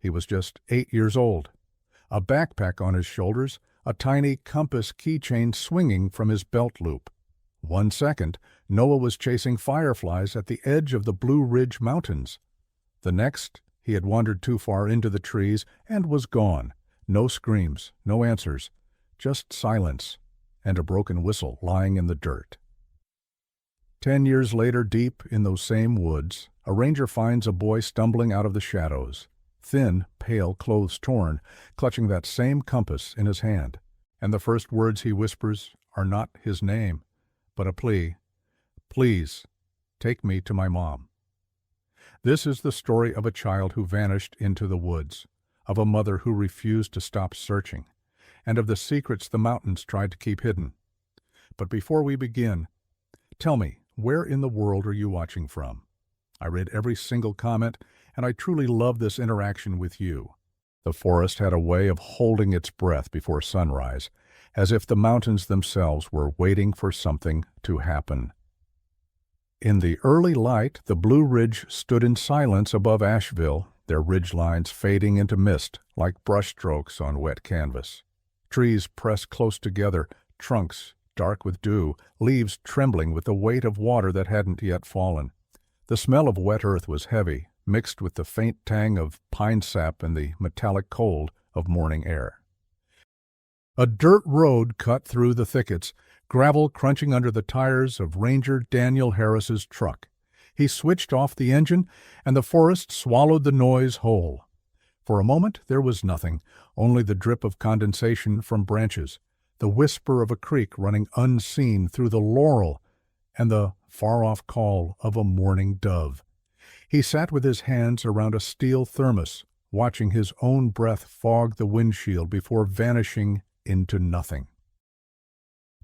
He was just 8 years old. A backpack on his shoulders, a tiny compass keychain swinging from his belt loop. 1 second, Noah was chasing fireflies at the edge of the Blue Ridge Mountains. The next, he had wandered too far into the trees and was gone. No screams, no answers, just silence and a broken whistle lying in the dirt. 10 years later, deep in those same woods, a ranger finds a boy stumbling out of the shadows, thin, pale, clothes torn, clutching that same compass in his hand. And the first words he whispers are not his name, but a plea. "Please, take me to my mom." This is the story of a child who vanished into the woods, of a mother who refused to stop searching, and of the secrets the mountains tried to keep hidden. But before we begin, tell me, where in the world are you watching from? I read every single comment, and I truly love this interaction with you. The forest had a way of holding its breath before sunrise, as if the mountains themselves were waiting for something to happen. In the early light, the Blue Ridge stood in silence above Asheville, their ridgelines fading into mist like brushstrokes on wet canvas. Trees pressed close together, trunks dark with dew, leaves trembling with the weight of water that hadn't yet fallen. The smell of wet earth was heavy, mixed with the faint tang of pine sap and the metallic cold of morning air. A dirt road cut through the thickets, gravel crunching under the tires of Ranger Daniel Harris's truck. He switched off the engine, and the forest swallowed the noise whole. For a moment there was nothing, only the drip of condensation from branches, the whisper of a creek running unseen through the laurel, and the far-off call of a mourning dove. He sat with his hands around a steel thermos, watching his own breath fog the windshield before vanishing into nothing.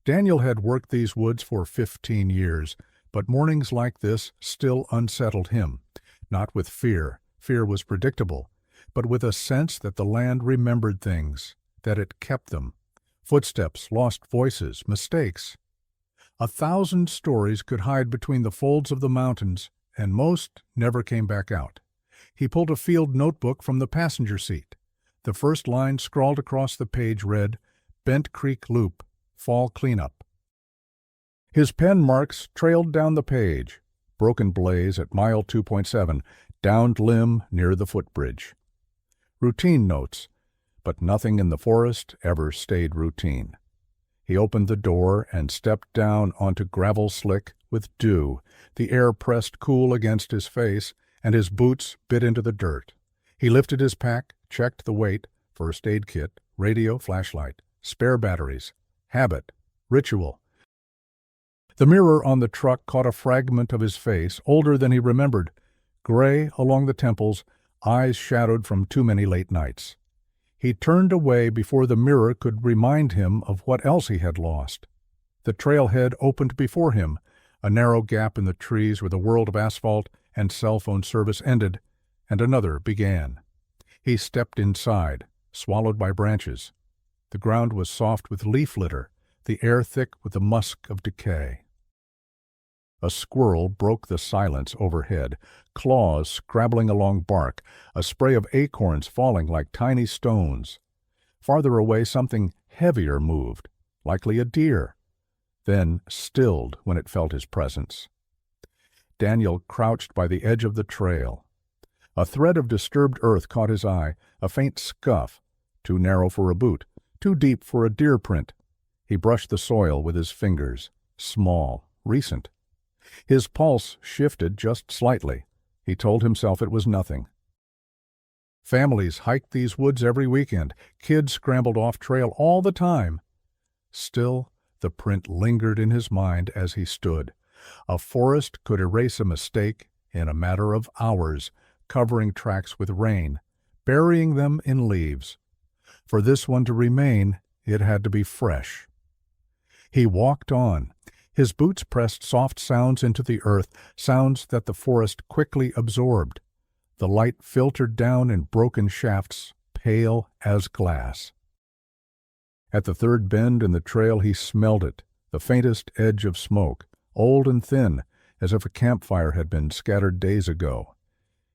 Daniel had worked these woods for 15 years, but mornings like this still unsettled him, not with fear. Fear was predictable, but with a sense that the land remembered things, that it kept them. Footsteps, lost voices, mistakes. 1,000 stories could hide between the folds of the mountains, and most never came back out. He pulled a field notebook from the passenger seat. The first line scrawled across the page read, "Bent Creek Loop, Fall Cleanup." His pen marks trailed down the page. Broken blaze at mile 2.7, downed limb near the footbridge. Routine notes, but nothing in the forest ever stayed routine. He opened the door and stepped down onto gravel slick with dew. The air pressed cool against his face, and his boots bit into the dirt. He lifted his pack, checked the weight, first aid kit, radio, flashlight, spare batteries, habit, ritual. The mirror on the truck caught a fragment of his face, older than he remembered, gray along the temples, eyes shadowed from too many late nights. He turned away before the mirror could remind him of what else he had lost. The trailhead opened before him, a narrow gap in the trees where the world of asphalt and cell phone service ended, and another began. He stepped inside, swallowed by branches. The ground was soft with leaf litter, the air thick with the musk of decay. A squirrel broke the silence overhead, claws scrabbling along bark, a spray of acorns falling like tiny stones. Farther away something heavier moved, likely a deer, then stilled when it felt his presence. Daniel crouched by the edge of the trail. A thread of disturbed earth caught his eye, a faint scuff, too narrow for a boot, too deep for a deer print. He brushed the soil with his fingers, small, recent. His pulse shifted just slightly. He told himself it was nothing. Families hiked these woods every weekend. Kids scrambled off trail all the time. Still, the print lingered in his mind as he stood. A forest could erase a mistake in a matter of hours, covering tracks with rain, burying them in leaves. For this one to remain, it had to be fresh. He walked on. His boots pressed soft sounds into the earth, sounds that the forest quickly absorbed. The light filtered down in broken shafts, pale as glass. At the third bend in the trail he smelled it, the faintest edge of smoke, old and thin, as if a campfire had been scattered days ago.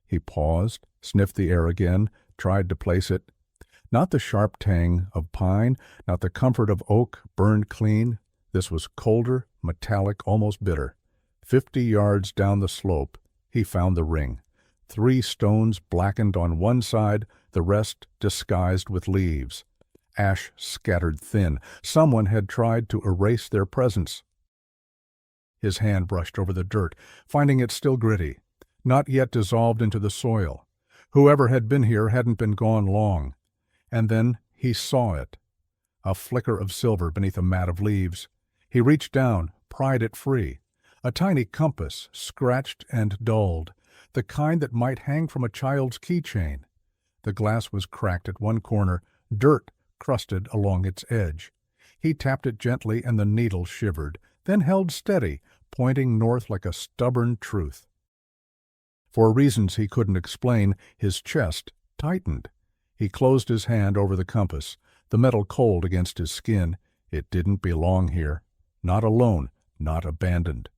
He paused, sniffed the air again, tried to place it. Not the sharp tang of pine, not the comfort of oak burned clean. This was colder, metallic, almost bitter. 50 yards down the slope, he found the ring. 3 stones blackened on one side, the rest disguised with leaves. Ash scattered thin. Someone had tried to erase their presence. His hand brushed over the dirt, finding it still gritty, not yet dissolved into the soil. Whoever had been here hadn't been gone long. And then he saw it. A flicker of silver beneath a mat of leaves. He reached down, pried it free. A tiny compass, scratched and dulled, the kind that might hang from a child's keychain. The glass was cracked at one corner, dirt crusted along its edge. He tapped it gently and the needle shivered, then held steady, pointing north like a stubborn truth. For reasons he couldn't explain, his chest tightened. He closed his hand over the compass, the metal cold against his skin. It didn't belong here. Not alone, not abandoned.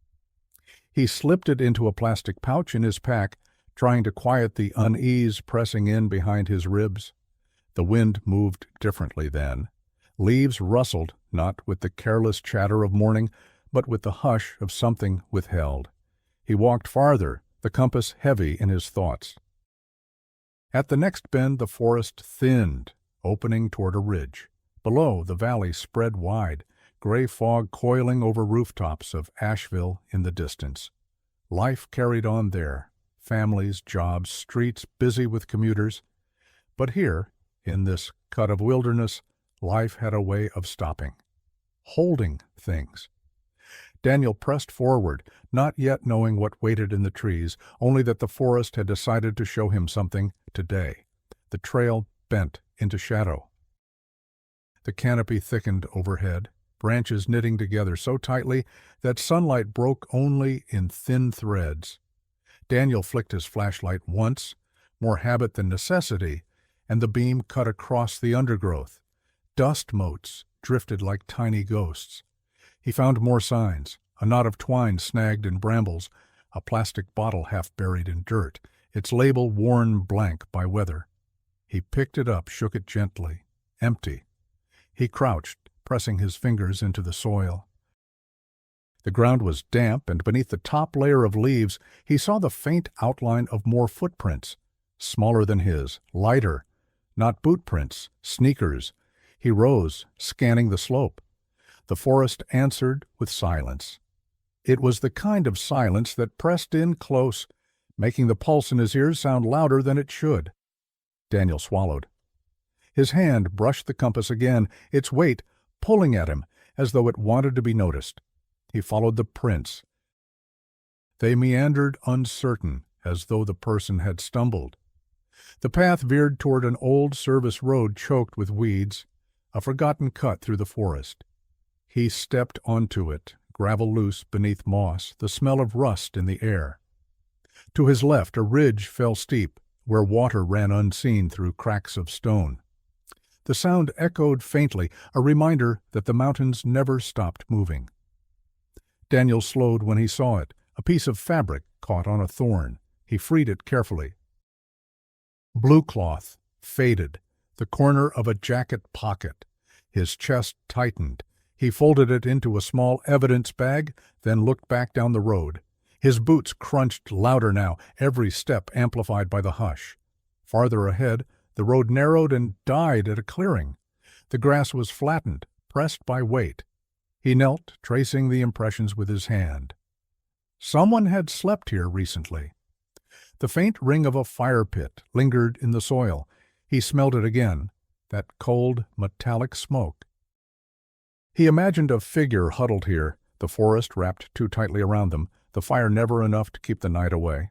He slipped it into a plastic pouch in his pack, trying to quiet the unease pressing in behind his ribs. The wind moved differently then. Leaves rustled, not with the careless chatter of morning, but with the hush of something withheld. He walked farther, the compass heavy in his thoughts. At the next bend the forest thinned, opening toward a ridge. Below, the valley spread wide, gray fog coiling over rooftops of Asheville in the distance. Life carried on there, families, jobs, streets busy with commuters. But here, in this cut of wilderness, life had a way of stopping, holding things. Daniel pressed forward, not yet knowing what waited in the trees, only that the forest had decided to show him something today. The trail bent into shadow. The canopy thickened overhead, branches knitting together so tightly that sunlight broke only in thin threads. Daniel flicked his flashlight once, more habit than necessity, and the beam cut across the undergrowth. Dust motes drifted like tiny ghosts. He found more signs, a knot of twine snagged in brambles, a plastic bottle half buried in dirt, its label worn blank by weather. He picked it up, shook it gently. Empty. He crouched, pressing his fingers into the soil. The ground was damp, and beneath the top layer of leaves he saw the faint outline of more footprints, smaller than his, lighter, not boot prints, sneakers. He rose, scanning the slope. The forest answered with silence. It was the kind of silence that pressed in close, making the pulse in his ears sound louder than it should. Daniel swallowed. His hand brushed the compass again, its weight pulling at him as though it wanted to be noticed. He followed the prints. They meandered uncertain, as though the person had stumbled. The path veered toward an old service road choked with weeds, a forgotten cut through the forest. He stepped onto it, gravel loose beneath moss, the smell of rust in the air. To his left a ridge fell steep, where water ran unseen through cracks of stone. The sound echoed faintly, a reminder that the mountains never stopped moving. Daniel slowed when he saw it, a piece of fabric caught on a thorn. He freed it carefully. Blue cloth, faded, the corner of a jacket pocket. His chest tightened. He folded it into a small evidence bag, then looked back down the road. His boots crunched louder now, every step amplified by the hush. Farther ahead, the road narrowed and died at a clearing. The grass was flattened, pressed by weight. He knelt, tracing the impressions with his hand. Someone had slept here recently. The faint ring of a fire pit lingered in the soil. He smelled it again, that cold, metallic smoke. He imagined a figure huddled here, the forest wrapped too tightly around them, the fire never enough to keep the night away.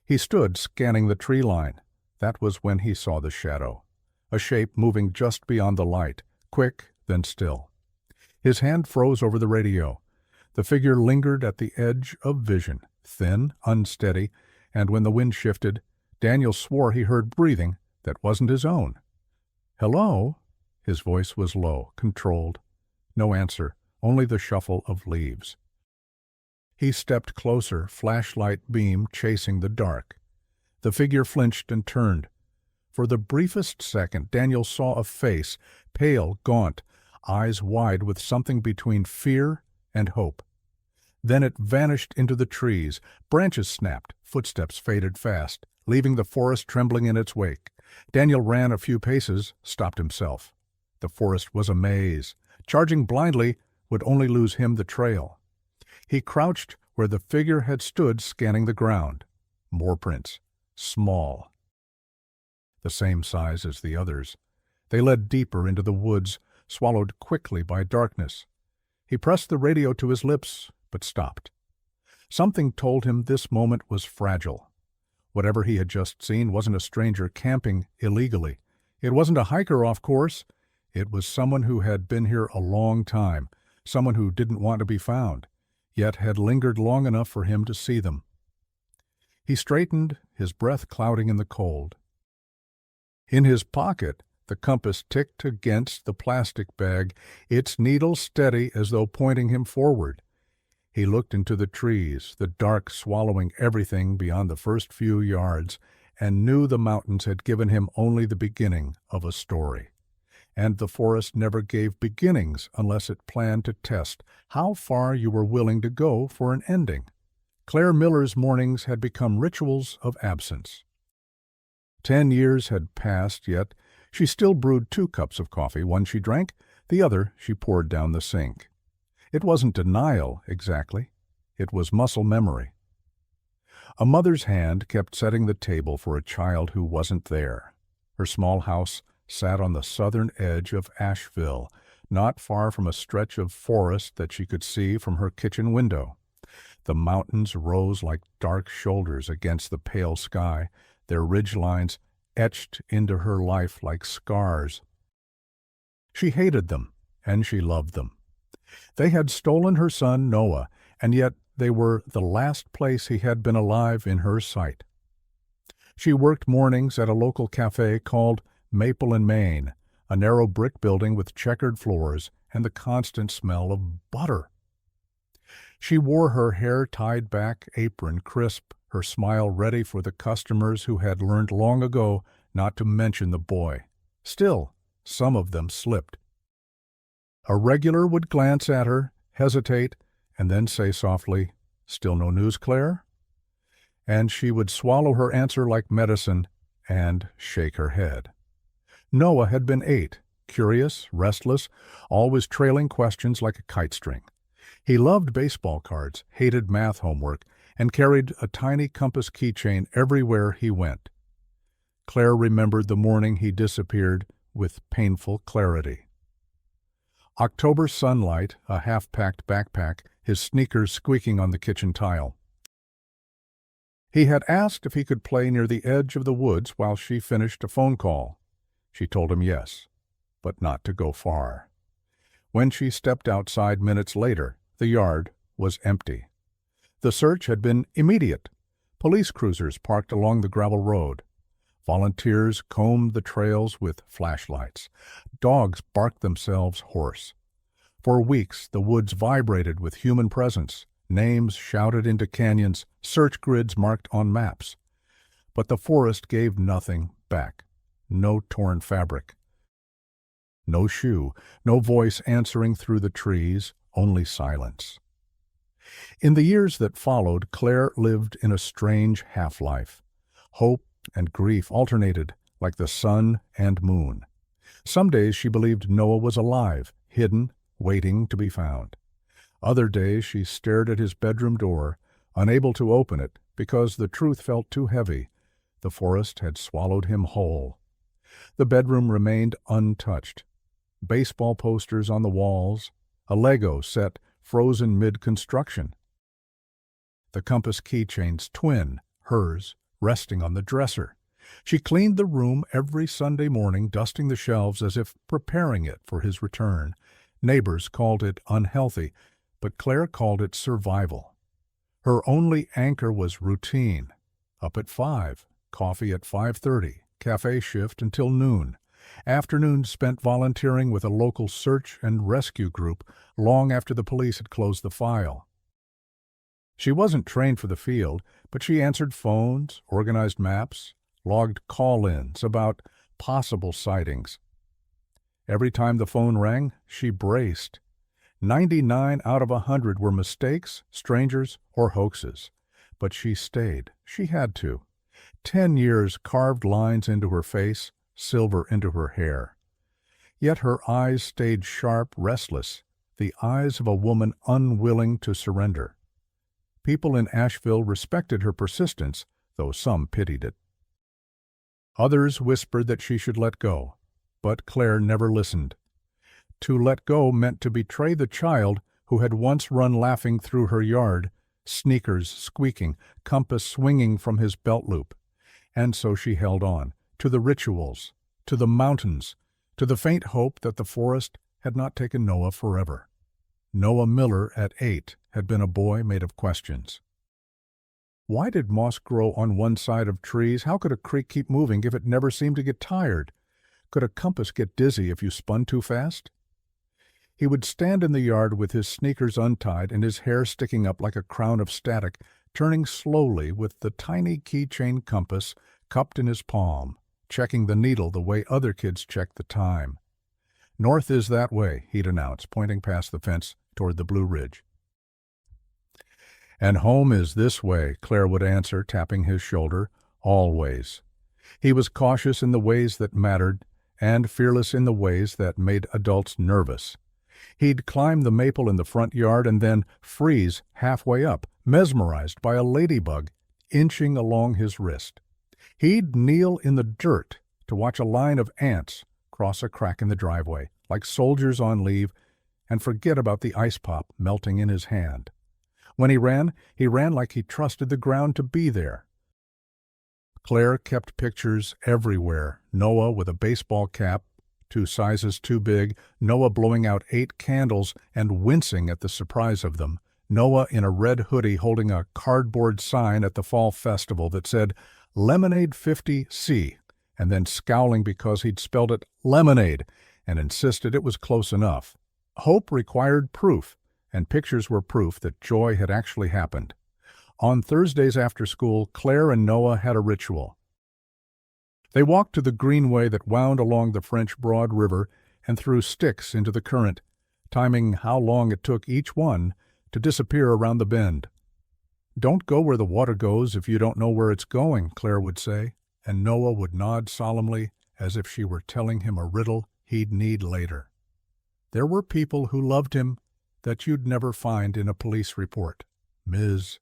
He stood scanning the tree line. That was when he saw the shadow, a shape moving just beyond the light, quick, then still. His hand froze over the radio. The figure lingered at the edge of vision, thin, unsteady, and when the wind shifted, Daniel swore he heard breathing that wasn't his own. "Hello?" His voice was low, controlled. No answer, only the shuffle of leaves. He stepped closer, flashlight beam chasing the dark. The figure flinched and turned. For the briefest second, Daniel saw a face, pale, gaunt, eyes wide with something between fear and hope. Then it vanished into the trees. Branches snapped, footsteps faded fast, leaving the forest trembling in its wake. Daniel ran a few paces, stopped himself. The forest was a maze. Charging blindly would only lose him the trail. He crouched where the figure had stood, scanning the ground. More prints. Small. The same size as the others. They led deeper into the woods, swallowed quickly by darkness. He pressed the radio to his lips, but stopped. Something told him this moment was fragile. Whatever he had just seen wasn't a stranger camping illegally. It wasn't a hiker off course. It was someone who had been here a long time, someone who didn't want to be found, yet had lingered long enough for him to see them. He straightened, his breath clouding in the cold. In his pocket, the compass ticked against the plastic bag, its needle steady as though pointing him forward. He looked into the trees, the dark swallowing everything beyond the first few yards, and knew the mountains had given him only the beginning of a story. And the forest never gave beginnings unless it planned to test how far you were willing to go for an ending. Claire Miller's mornings had become rituals of absence. 10 years had passed, yet she still brewed 2 cups of coffee. One she drank, the other she poured down the sink. It wasn't denial, exactly. It was muscle memory. A mother's hand kept setting the table for a child who wasn't there. Her small house sat on the southern edge of Asheville, not far from a stretch of forest that she could see from her kitchen window. The mountains rose like dark shoulders against the pale sky, their ridgelines etched into her life like scars. She hated them, and she loved them. They had stolen her son, Noah, and yet they were the last place he had been alive in her sight. She worked mornings at a local cafe called Maple and Main, a narrow brick building with checkered floors and the constant smell of butter. She wore her hair-tied back apron crisp, her smile ready for the customers who had learned long ago not to mention the boy. Still, some of them slipped. A regular would glance at her, hesitate, and then say softly, "Still no news, Claire?" And she would swallow her answer like medicine and shake her head. Noah had been 8, curious, restless, always trailing questions like a kite string. He loved baseball cards, hated math homework, and carried a tiny compass keychain everywhere he went. Claire remembered the morning he disappeared with painful clarity. October sunlight, a half-packed backpack, his sneakers squeaking on the kitchen tile. He had asked if he could play near the edge of the woods while she finished a phone call. She told him yes, but not to go far. When she stepped outside minutes later, the yard was empty. The search had been immediate. Police cruisers parked along the gravel road. Volunteers combed the trails with flashlights. Dogs barked themselves hoarse. For weeks, the woods vibrated with human presence, names shouted into canyons, search grids marked on maps. But the forest gave nothing back. No torn fabric. No shoe, no voice answering through the trees, only silence. In the years that followed, Claire lived in a strange half-life. Hope and grief alternated like the sun and moon. Some days she believed Noah was alive, hidden, waiting to be found. Other days she stared at his bedroom door, unable to open it because the truth felt too heavy. The forest had swallowed him whole. The bedroom remained untouched. Baseball posters on the walls, a Lego set frozen mid-construction. The compass keychain's twin, hers, resting on the dresser. She cleaned the room every Sunday morning, dusting the shelves as if preparing it for his return. Neighbors called it unhealthy, but Claire called it survival. Her only anchor was routine. Up at 5, coffee at 5:30, cafe shift until noon. Afternoons spent volunteering with a local search and rescue group long after the police had closed the file. She wasn't trained for the field, but she answered phones, organized maps, logged call-ins about possible sightings. Every time the phone rang, she braced. 99 out of 100 were mistakes, strangers, or hoaxes. But she stayed. She had to. 10 years carved lines into her face, silver into her hair. Yet her eyes stayed sharp, restless, the eyes of a woman unwilling to surrender. People in Asheville respected her persistence, though some pitied it. Others whispered that she should let go, but Claire never listened. To let go meant to betray the child who had once run laughing through her yard, sneakers squeaking, compass swinging from his belt loop. And so she held on, to the rituals, to the mountains, to the faint hope that the forest had not taken Noah forever. Noah Miller, at 8, had been a boy made of questions. Why did moss grow on one side of trees? How could a creek keep moving if it never seemed to get tired? Could a compass get dizzy if you spun too fast? He would stand in the yard with his sneakers untied and his hair sticking up like a crown of static, turning slowly with the tiny keychain compass cupped in his palm, checking the needle the way other kids check the time. "North is that way," he'd announce, pointing past the fence toward the Blue Ridge. "And home is this way," Claire would answer, tapping his shoulder, "always." He was cautious in the ways that mattered, and fearless in the ways that made adults nervous. He'd climb the maple in the front yard and then freeze halfway up, mesmerized by a ladybug inching along his wrist. He'd kneel in the dirt to watch a line of ants cross a crack in the driveway, like soldiers on leave, and forget about the ice pop melting in his hand. When he ran like he trusted the ground to be there. Claire kept pictures everywhere. Noah with a baseball cap, 2 sizes too big, Noah blowing out 8 candles and wincing at the surprise of them, Noah in a red hoodie holding a cardboard sign at the fall festival that said Lemonade 50C, and then scowling because he'd spelled it lemonade and insisted it was close enough. Hope required proof, and pictures were proof that joy had actually happened. On Thursdays after school, Claire and Noah had a ritual. They walked to the greenway that wound along the French Broad River and threw sticks into the current, timing how long it took each one to disappear around the bend. "Don't go where the water goes if you don't know where it's going," Claire would say, and Noah would nod solemnly as if she were telling him a riddle he'd need later. There were people who loved him that you'd never find in a police report. Ms.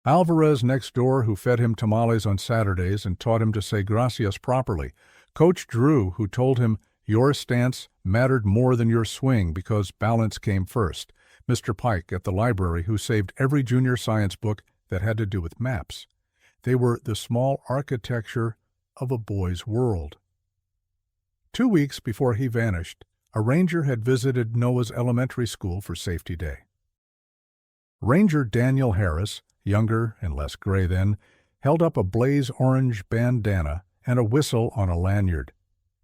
Alvarez next door, who fed him tamales on Saturdays and taught him to say gracias properly. Coach Drew, who told him your stance mattered more than your swing because balance came first. Mr. Pike at the library, who saved every junior science book that had to do with maps. They were the small architecture of a boy's world. 2 weeks before he vanished, a ranger had visited Noah's elementary school for safety day. Ranger Daniel Harris, younger and less gray then, held up a blaze-orange bandana and a whistle on a lanyard.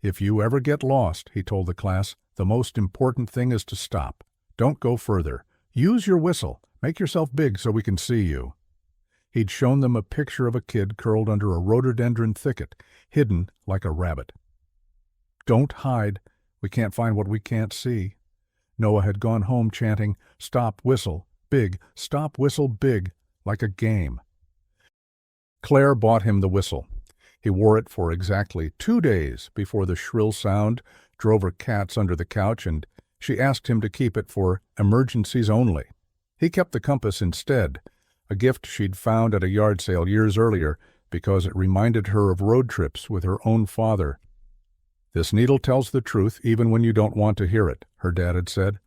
"If you ever get lost," he told the class, "the most important thing is to stop. Don't go further. Use your whistle. Make yourself big so we can see you." He'd shown them a picture of a kid curled under a rhododendron thicket, hidden like a rabbit. "Don't hide. We can't find what we can't see." Noah had gone home chanting, "Stop, whistle, big, stop, whistle, big," like a game. Claire bought him the whistle. He wore it for exactly 2 days before the shrill sound drove her cats under the couch, and she asked him to keep it for emergencies only. He kept the compass instead, a gift she'd found at a yard sale years earlier because it reminded her of road trips with her own father. "This needle tells the truth even when you don't want to hear it," her dad had said.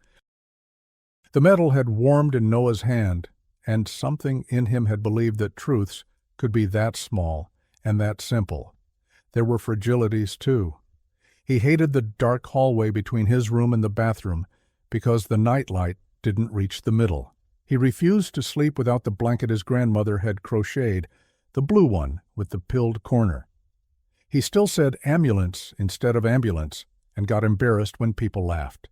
The metal had warmed in Noah's hand, and something in him had believed that truths could be that small and that simple. There were fragilities, too. He hated the dark hallway between his room and the bathroom because the nightlight didn't reach the middle. He refused to sleep without the blanket his grandmother had crocheted, the blue one with the pilled corner. He still said ambulance instead of ambulance and got embarrassed when people laughed.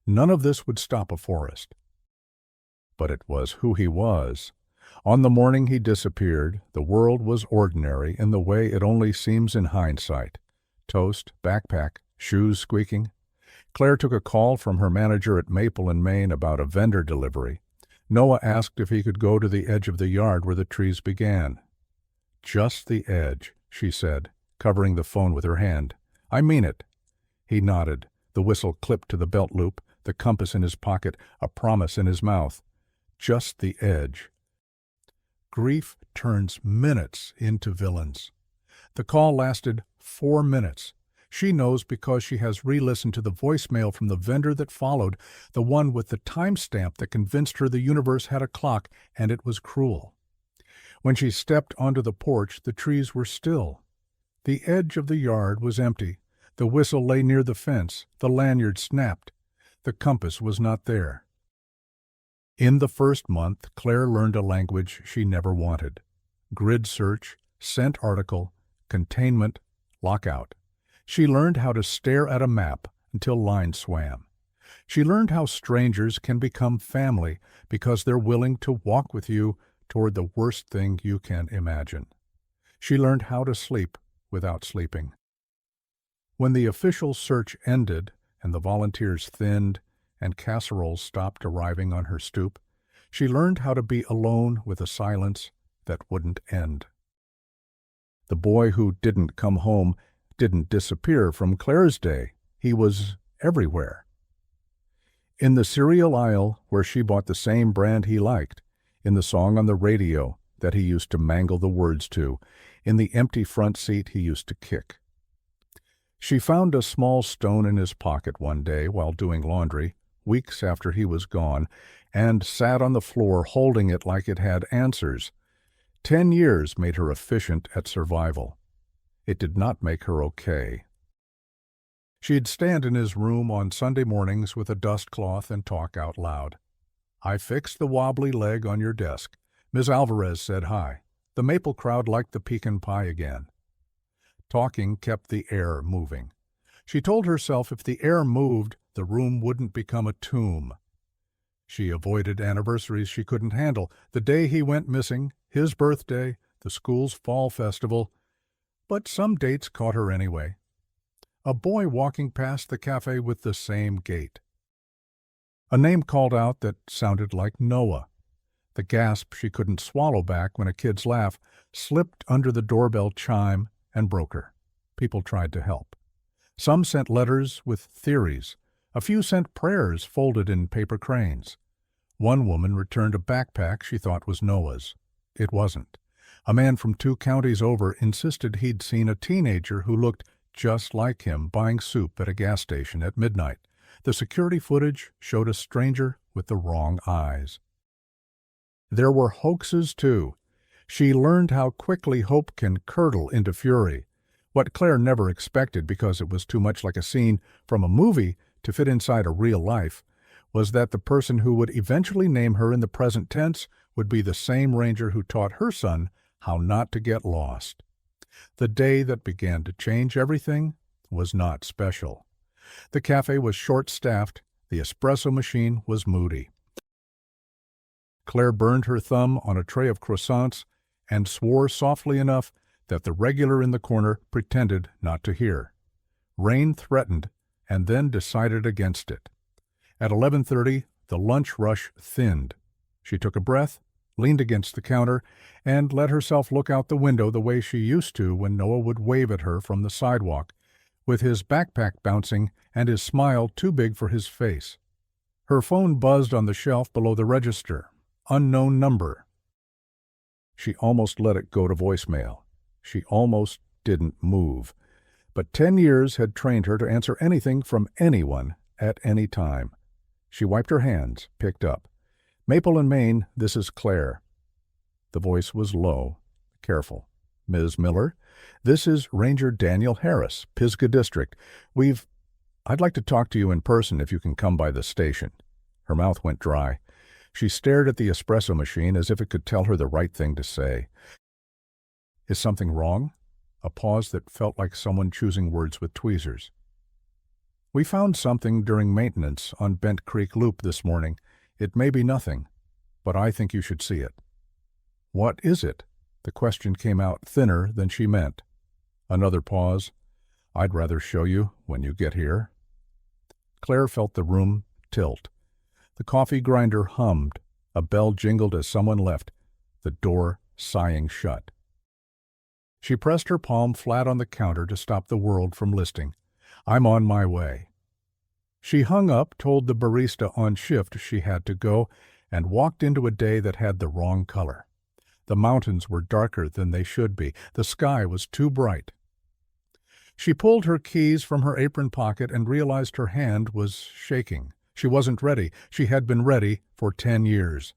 None of this would stop a forest. But it was who he was. On the morning he disappeared, the world was ordinary in the way it only seems in hindsight. Toast, backpack, shoes squeaking. Claire took a call from her manager at Maple and Main about a vendor delivery. Noah asked if he could go to the edge of the yard where the trees began. "Just the edge," she said, covering the phone with her hand. "I mean it." He nodded, the whistle clipped to the belt loop, the compass in his pocket, a promise in his mouth. Just the edge. Grief turns minutes into villains. The call lasted 4 minutes. She knows because she has re-listened to the voicemail from the vendor that followed, the one with the timestamp that convinced her the universe had a clock and it was cruel. When she stepped onto the porch, the trees were still. The edge of the yard was empty. The whistle lay near the fence. The lanyard snapped. The compass was not there. In the first month, Claire learned a language she never wanted. Grid search, scent article, containment, lockout. She learned how to stare at a map until lines swam. She learned how strangers can become family because they're willing to walk with you toward the worst thing you can imagine. She learned how to sleep without sleeping. When the official search ended and the volunteers thinned and casseroles stopped arriving on her stoop, she learned how to be alone with a silence that wouldn't end. The boy who didn't come home didn't disappear from Claire's day. He was everywhere. In the cereal aisle where she bought the same brand he liked, in the song on the radio that he used to mangle the words to, in the empty front seat he used to kick. She found a small stone in his pocket one day while doing laundry, weeks after he was gone, and sat on the floor holding it like it had answers. 10 years made her efficient at survival. It did not make her okay. She'd stand in his room on Sunday mornings with a dust cloth and talk out loud. "I fixed the wobbly leg on your desk. Ms. Alvarez said hi. The Maple crowd liked the pecan pie again." Talking kept the air moving. She told herself if the air moved, the room wouldn't become a tomb. She avoided anniversaries she couldn't handle, the day he went missing, his birthday, the school's fall festival. But some dates caught her anyway. A boy walking past the cafe with the same gait. A name called out that sounded like Noah. The gasp she couldn't swallow back when a kid's laugh slipped under the doorbell chime and broke her. People tried to help. Some sent letters with theories. A few sent prayers folded in paper cranes. One woman returned a backpack she thought was Noah's. It wasn't. A man from 2 counties over insisted he'd seen a teenager who looked just like him buying soup at a gas station at midnight. The security footage showed a stranger with the wrong eyes. There were hoaxes, too. She learned how quickly hope can curdle into fury. What Claire never expected, because it was too much like a scene from a movie to fit inside a real life, was that the person who would eventually name her in the present tense would be the same ranger who taught her son how not to get lost. The day that began to change everything was not special. The cafe was short-staffed. The espresso machine was moody. Claire burned her thumb on a tray of croissants and swore softly enough that the regular in the corner pretended not to hear. Rain threatened, and then decided against it. At 11:30, the lunch rush thinned. She took a breath, leaned against the counter, and let herself look out the window the way she used to when Noah would wave at her from the sidewalk, with his backpack bouncing and his smile too big for his face. Her phone buzzed on the shelf below the register. Unknown number. She almost let it go to voicemail. She almost didn't move. But 10 years had trained her to answer anything from anyone at any time. She wiped her hands, picked up. "Maple and Main, this is Claire." The voice was low, careful. "Ms. Miller, this is Ranger Daniel Harris, Pisgah District. I'd like to talk to you in person if you can come by the station." Her mouth went dry. She stared at the espresso machine as if it could tell her the right thing to say. "Is something wrong?" A pause that felt like someone choosing words with tweezers. "We found something during maintenance on Bent Creek Loop this morning. It may be nothing, but I think you should see it." What is it? The question came out thinner than she meant. Another pause. I'd rather show you when you get here. Claire felt the room tilt. The coffee grinder hummed. A bell jingled as someone left, the door sighing shut. She pressed her palm flat on the counter to stop the world from listing. I'm on my way. She hung up, told the barista on shift she had to go, and walked into a day that had the wrong color. The mountains were darker than they should be. The sky was too bright. She pulled her keys from her apron pocket and realized her hand was shaking. She wasn't ready. She had been ready for 10 years.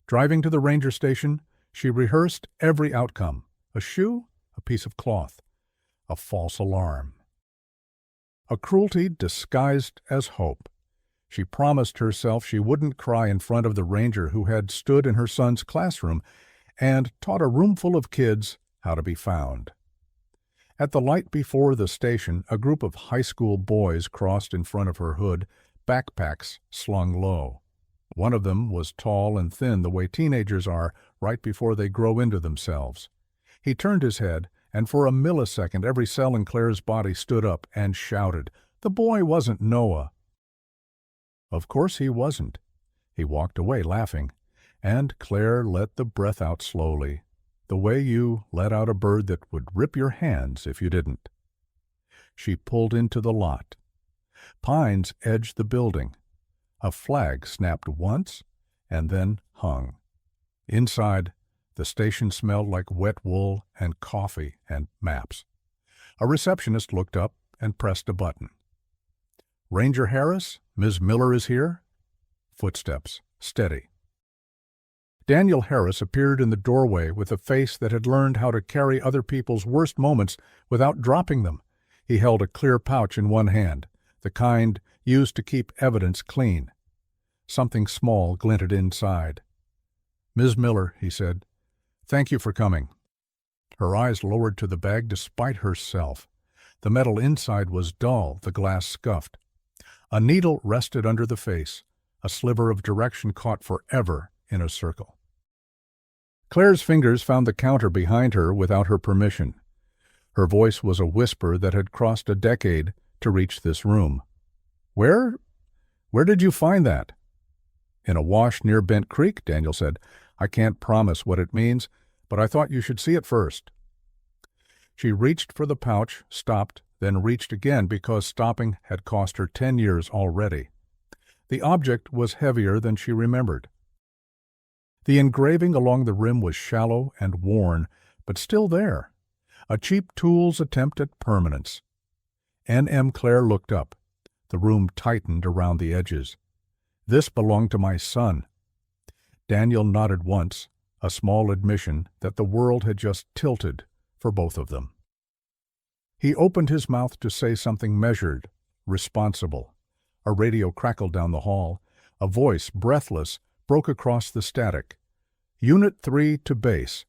Driving to the ranger station, she rehearsed every outcome. A shoe, a piece of cloth, a false alarm. A cruelty disguised as hope. She promised herself she wouldn't cry in front of the ranger who had stood in her son's classroom and taught a roomful of kids how to be found. At the light before the station, a group of high school boys crossed in front of her hood, backpacks slung low. One of them was tall and thin the way teenagers are right before they grow into themselves. He turned his head, and for a millisecond every cell in Claire's body stood up and shouted. The boy wasn't Noah. Of course he wasn't. He walked away laughing, and Claire let the breath out slowly, the way you let out a bird that would rip your hands if you didn't. She pulled into the lot. Pines edged the building. A flag snapped once and then hung. Inside, the station smelled like wet wool and coffee and maps. A receptionist looked up and pressed a button. Ranger Harris, Ms. Miller is here? Footsteps, steady. Daniel Harris appeared in the doorway with a face that had learned how to carry other people's worst moments without dropping them. He held a clear pouch in one hand, the kind used to keep evidence clean. Something small glinted inside. Ms. Miller, he said, thank you for coming. Her eyes lowered to the bag despite herself. The metal inside was dull, the glass scuffed. A needle rested under the face, a sliver of direction caught forever in a circle. Claire's fingers found the counter behind her without her permission. Her voice was a whisper that had crossed a decade to reach this room. Where did you find that? In a wash near Bent Creek, Daniel said. I can't promise what it means, but I thought you should see it first. She reached for the pouch, stopped, then reached again because stopping had cost her 10 years already. The object was heavier than she remembered. The engraving along the rim was shallow and worn, but still there. A cheap tool's attempt at permanence. N.M. Claire looked up. The room tightened around the edges. This belonged to my son. Daniel nodded once, a small admission that the world had just tilted for both of them. He opened his mouth to say something measured, responsible. A radio crackled down the hall. A voice, breathless, broke across the static. Unit 3 to base.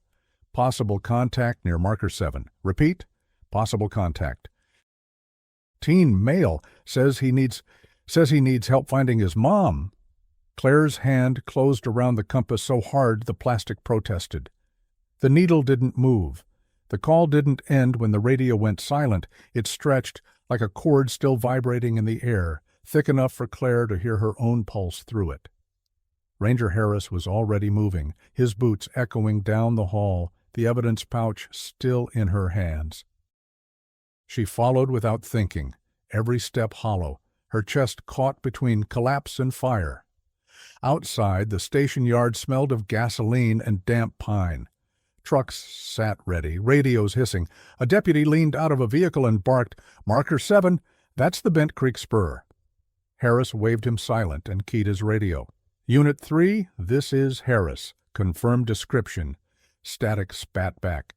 Possible contact near Marker 7. Repeat, possible contact. Teen male says he needs help finding his mom. Claire's hand closed around the compass so hard the plastic protested. The needle didn't move. The call didn't end when the radio went silent. It stretched like a cord still vibrating in the air, thick enough for Claire to hear her own pulse through it. Ranger Harris was already moving, his boots echoing down the hall, the evidence pouch still in her hands. She followed without thinking, every step hollow, her chest caught between collapse and fire. Outside, the station yard smelled of gasoline and damp pine. Trucks sat ready, radios hissing. A deputy leaned out of a vehicle and barked, Marker 7, that's the Bent Creek Spur. Harris waved him silent and keyed his radio. Unit 3, this is Harris. Confirmed description. Static spat back.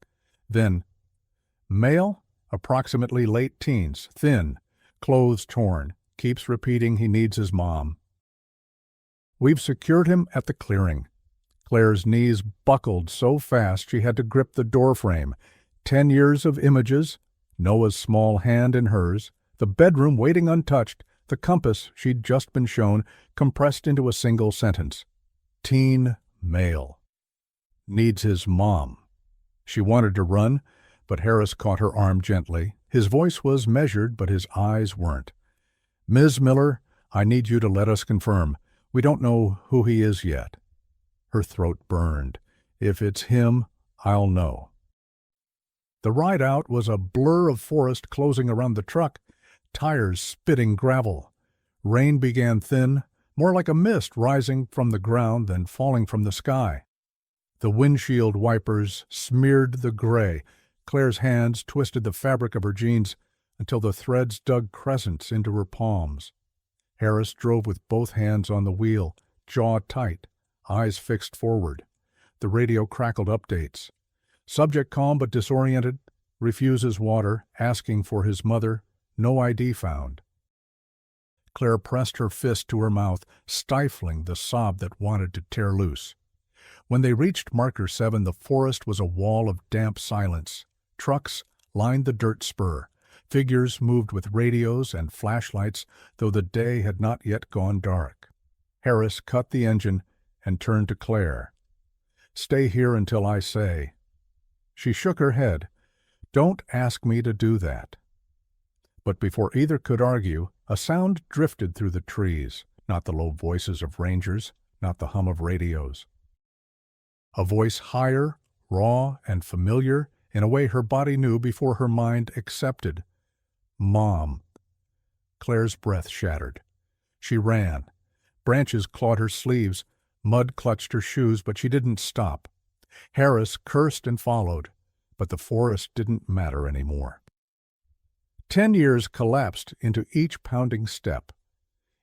Then, male, approximately late teens, thin, clothes torn, keeps repeating he needs his mom. We've secured him at the clearing. Claire's knees buckled so fast she had to grip the doorframe. 10 years of images, Noah's small hand in hers, the bedroom waiting untouched, the compass she'd just been shown, compressed into a single sentence. Teen male. Needs his mom. She wanted to run, but Harris caught her arm gently. His voice was measured, but his eyes weren't. Ms. Miller, I need you to let us confirm. We don't know who he is yet. Her throat burned. If it's him, I'll know. The ride out was a blur of forest closing around the truck, tires spitting gravel. Rain began thin, more like a mist rising from the ground than falling from the sky. The windshield wipers smeared the gray. Claire's hands twisted the fabric of her jeans until the threads dug crescents into her palms. Harris drove with both hands on the wheel, jaw tight, eyes fixed forward. The radio crackled updates. Subject calm but disoriented, refuses water, asking for his mother, no ID found. Claire pressed her fist to her mouth, stifling the sob that wanted to tear loose. When they reached Marker 7, the forest was a wall of damp silence. Trucks lined the dirt spur. Figures moved with radios and flashlights, though the day had not yet gone dark. Harris cut the engine and turned to Claire. "Stay here until I say." She shook her head. "Don't ask me to do that." But before either could argue, a sound drifted through the trees, not the low voices of rangers, not the hum of radios. A voice higher, raw, and familiar in a way her body knew before her mind accepted. Mom. Claire's breath shattered. She ran. Branches clawed her sleeves, mud clutched her shoes, but she didn't stop. Harris cursed and followed, but the forest didn't matter anymore. 10 years collapsed into each pounding step.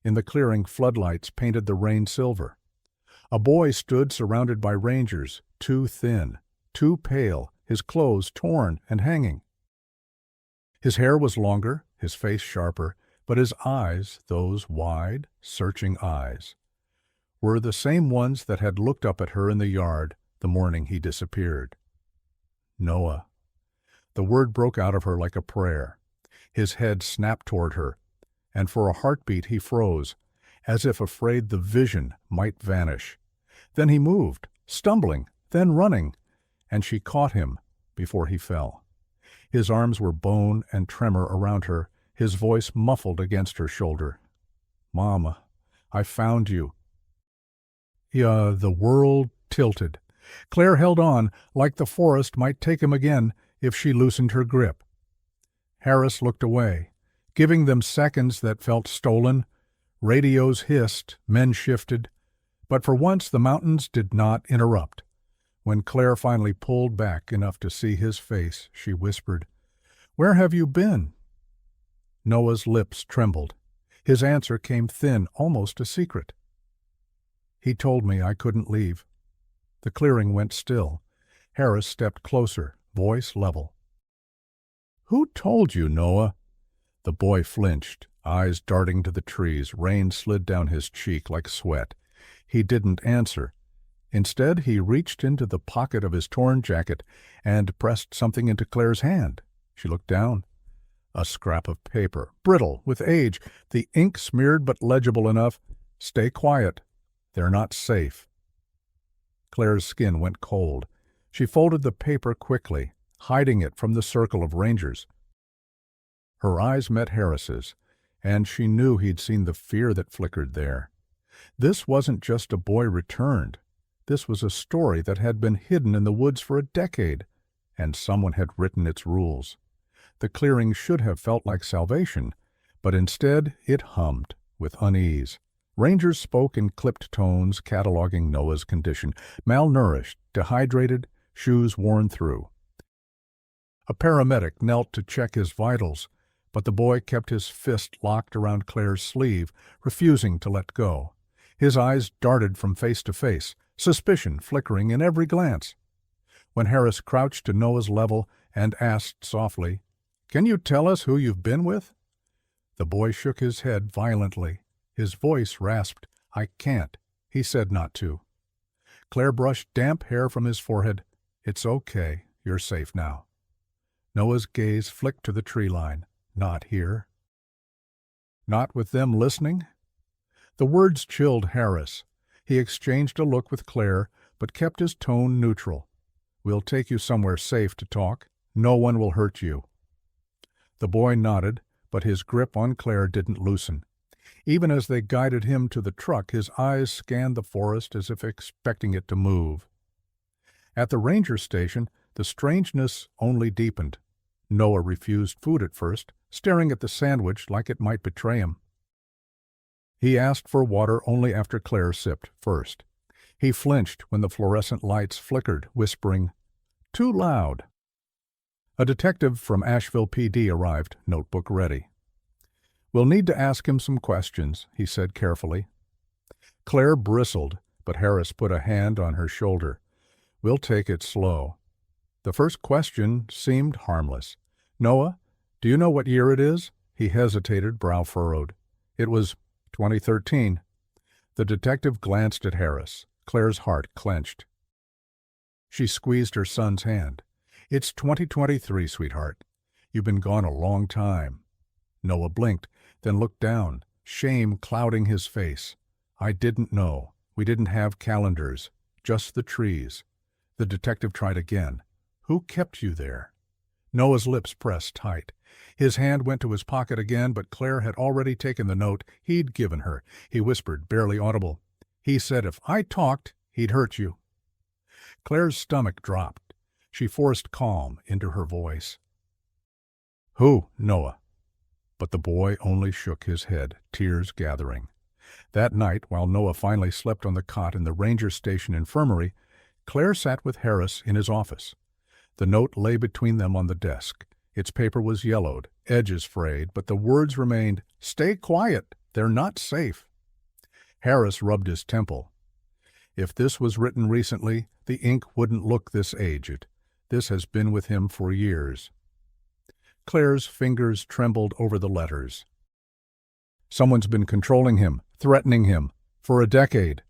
In the clearing, floodlights painted the rain silver. A boy stood surrounded by rangers, too thin, too pale, his clothes torn and hanging. His hair was longer, his face sharper, but his eyes, those wide, searching eyes, were the same ones that had looked up at her in the yard the morning he disappeared. Noah. The word broke out of her like a prayer. His head snapped toward her, and for a heartbeat he froze, as if afraid the vision might vanish. Then he moved, stumbling, then running, and she caught him before he fell. His arms were bone and tremor around her, his voice muffled against her shoulder. "Mama, I found you." Yeah, the world tilted. Claire held on, like the forest might take him again if she loosened her grip. Harris looked away, giving them seconds that felt stolen. Radios hissed, men shifted, but for once the mountains did not interrupt. When Claire finally pulled back enough to see his face, she whispered, "Where have you been?" Noah's lips trembled. His answer came thin, almost a secret. "He told me I couldn't leave." The clearing went still. Harris stepped closer, voice level. "Who told you, Noah?" The boy flinched, eyes darting to the trees. Rain slid down his cheek like sweat. He didn't answer. Instead, he reached into the pocket of his torn jacket and pressed something into Claire's hand. She looked down. A scrap of paper, brittle with age, the ink smeared but legible enough. "Stay quiet. They're not safe." Claire's skin went cold. She folded the paper quickly, hiding it from the circle of rangers. Her eyes met Harris's, and she knew he'd seen the fear that flickered there. This wasn't just a boy returned. This was a story that had been hidden in the woods for a decade, and someone had written its rules. The clearing should have felt like salvation, but instead it hummed with unease. Rangers spoke in clipped tones, cataloging Noah's condition: malnourished, dehydrated, shoes worn through. A paramedic knelt to check his vitals, but the boy kept his fist locked around Claire's sleeve, refusing to let go. His eyes darted from face to face, suspicion flickering in every glance. When Harris crouched to Noah's level and asked softly, "Can you tell us who you've been with?" The boy shook his head violently. His voice rasped. "I can't." He said not to. Claire brushed damp hair from his forehead. "It's okay. You're safe now." Noah's gaze flicked to the tree line. "Not here." "Not with them listening?" The words chilled Harris. He exchanged a look with Claire, but kept his tone neutral. "We'll take you somewhere safe to talk. No one will hurt you." The boy nodded, but his grip on Claire didn't loosen. Even as they guided him to the truck, his eyes scanned the forest as if expecting it to move. At the ranger station, the strangeness only deepened. Noah refused food at first, staring at the sandwich like it might betray him. He asked for water only after Claire sipped first. He flinched when the fluorescent lights flickered, whispering, "Too loud." A detective from Asheville PD arrived, notebook ready. "We'll need to ask him some questions," he said carefully. Claire bristled, but Harris put a hand on her shoulder. "We'll take it slow." The first question seemed harmless. "Noah, do you know what year it is?" He hesitated, brow furrowed. "It was 2013. The detective glanced at Harris. Claire's heart clenched. She squeezed her son's hand. "It's 2023, sweetheart. You've been gone a long time." Noah blinked, then looked down, shame clouding his face. "I didn't know. We didn't have calendars, just the trees." The detective tried again. "Who kept you there?" Noah's lips pressed tight. His hand went to his pocket again, but Claire had already taken the note he'd given her. He whispered, barely audible, "He said if I talked, he'd hurt you." Claire's stomach dropped. She forced calm into her voice. "Who, Noah?" But the boy only shook his head, tears gathering. That night, while Noah finally slept on the cot in the ranger station infirmary, Claire sat with Harris in his office. The note lay between them on the desk. Its paper was yellowed, edges frayed, but the words remained, "Stay quiet, they're not safe." Harris rubbed his temple. If this was written recently, the ink wouldn't look this aged. This has been with him for years. Claire's fingers trembled over the letters. Someone's been controlling him, threatening him, for a decade.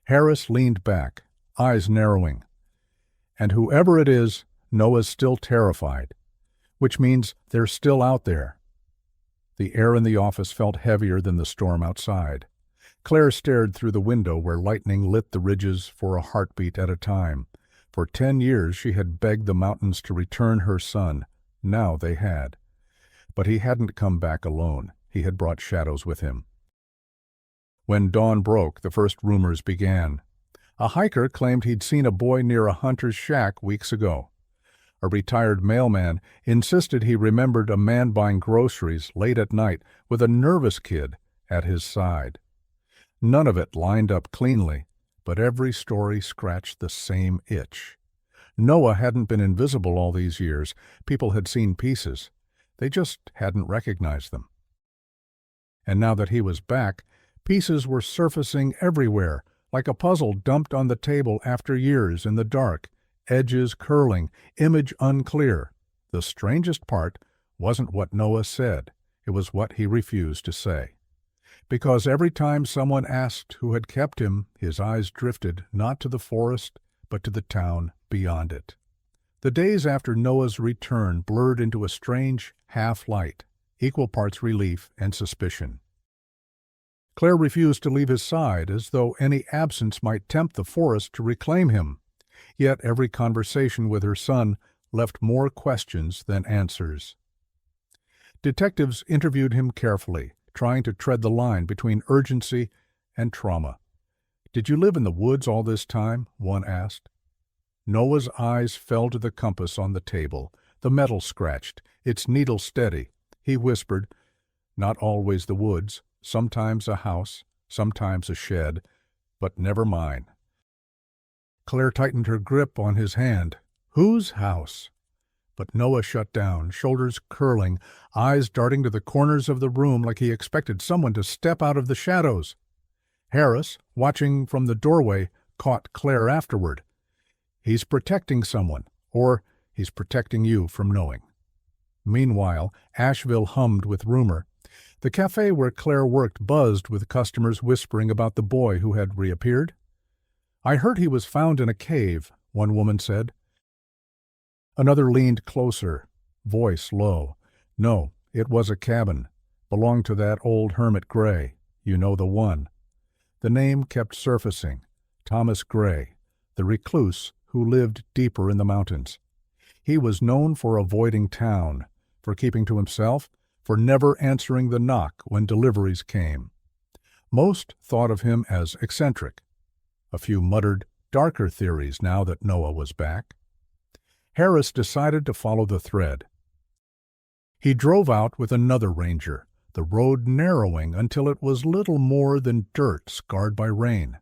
Harris leaned back, eyes narrowing. And whoever it is, Noah's still terrified, which means they're still out there. The air in the office felt heavier than the storm outside. Claire stared through the window where lightning lit the ridges for a heartbeat at a time. For 10 years she had begged the mountains to return her son. Now they had. But he hadn't come back alone. He had brought shadows with him. When dawn broke, the first rumors began. A hiker claimed he'd seen a boy near a hunter's shack weeks ago. A retired mailman insisted he remembered a man buying groceries late at night with a nervous kid at his side. None of it lined up cleanly, but every story scratched the same itch. Noah hadn't been invisible all these years. People had seen pieces. They just hadn't recognized them. And now that he was back, pieces were surfacing everywhere, like a puzzle dumped on the table after years in the dark, edges curling, image unclear. The strangest part wasn't what Noah said. It was what he refused to say. Because every time someone asked who had kept him, his eyes drifted not to the forest, but to the town beyond it. The days after Noah's return blurred into a strange half-light, equal parts relief and suspicion. Claire refused to leave his side, as though any absence might tempt the forest to reclaim him. Yet every conversation with her son left more questions than answers. Detectives interviewed him carefully, trying to tread the line between urgency and trauma. "Did you live in the woods all this time?" one asked. Noah's eyes fell to the compass on the table. The metal scratched, its needle steady. He whispered, "Not always the woods. Sometimes a house, sometimes a shed, but never mine." Claire tightened her grip on his hand. "Whose house?" But Noah shut down, shoulders curling, eyes darting to the corners of the room like he expected someone to step out of the shadows. Harris, watching from the doorway, caught Claire afterward. "He's protecting someone, or he's protecting you from knowing." Meanwhile, Asheville hummed with rumor. The cafe where Claire worked buzzed with customers whispering about the boy who had reappeared. "I heard he was found in a cave," one woman said. Another leaned closer, voice low. "No, it was a cabin. Belonged to that old hermit Gray. You know the one." The name kept surfacing. Thomas Gray, the recluse who lived deeper in the mountains. He was known for avoiding town, for keeping to himself, for never answering the knock when deliveries came. Most thought of him as eccentric. A few muttered darker theories now that Noah was back. Harris decided to follow the thread. He drove out with another ranger, the road narrowing until it was little more than dirt scarred by rain.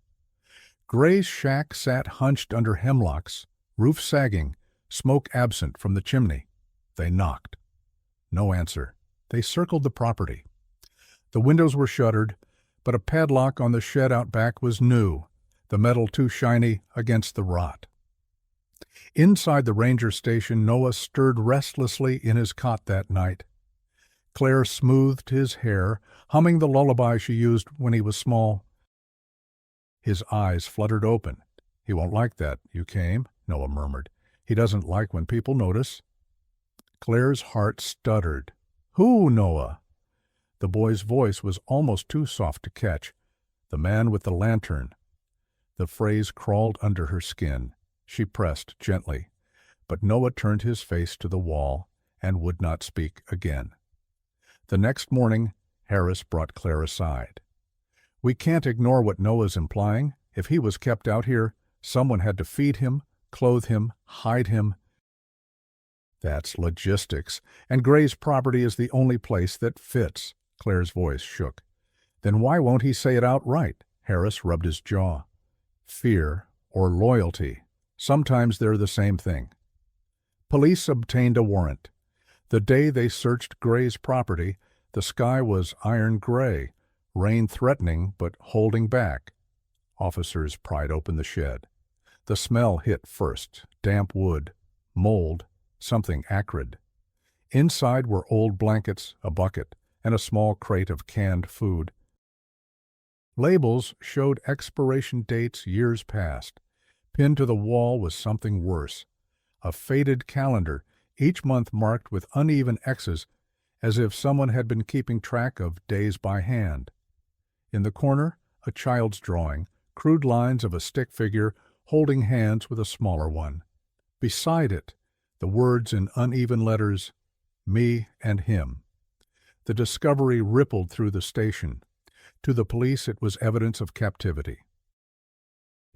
Gray's shack sat hunched under hemlocks, roof sagging, smoke absent from the chimney. They knocked. No answer. They circled the property. The windows were shuttered, but a padlock on the shed out back was new, the metal too shiny against the rot. Inside the ranger station, Noah stirred restlessly in his cot that night. Claire smoothed his hair, humming the lullaby she used when he was small. His eyes fluttered open. "He won't like that, you came," Noah murmured. "He doesn't like when people notice." Claire's heart stuttered. "Who, Noah?" The boy's voice was almost too soft to catch. "The man with the lantern." The phrase crawled under her skin. She pressed gently, but Noah turned his face to the wall and would not speak again. The next morning, Harris brought Claire aside. "We can't ignore what Noah's implying. If he was kept out here, someone had to feed him, clothe him, hide him." "That's logistics, and Gray's property is the only place that fits." Claire's voice shook. "Then why won't he say it outright?" Harris rubbed his jaw. "Fear or loyalty. Sometimes they're the same thing." Police obtained a warrant. The day they searched Gray's property, the sky was iron gray, rain threatening but holding back. Officers pried open the shed. The smell hit first, damp wood, mold, something acrid. Inside were old blankets, a bucket, and a small crate of canned food. Labels showed expiration dates years past. Pinned to the wall was something worse, a faded calendar, each month marked with uneven X's, as if someone had been keeping track of days by hand. In the corner, a child's drawing, crude lines of a stick figure holding hands with a smaller one. Beside it, the words in uneven letters, "Me and him." The discovery rippled through the station. To the police it was evidence of captivity.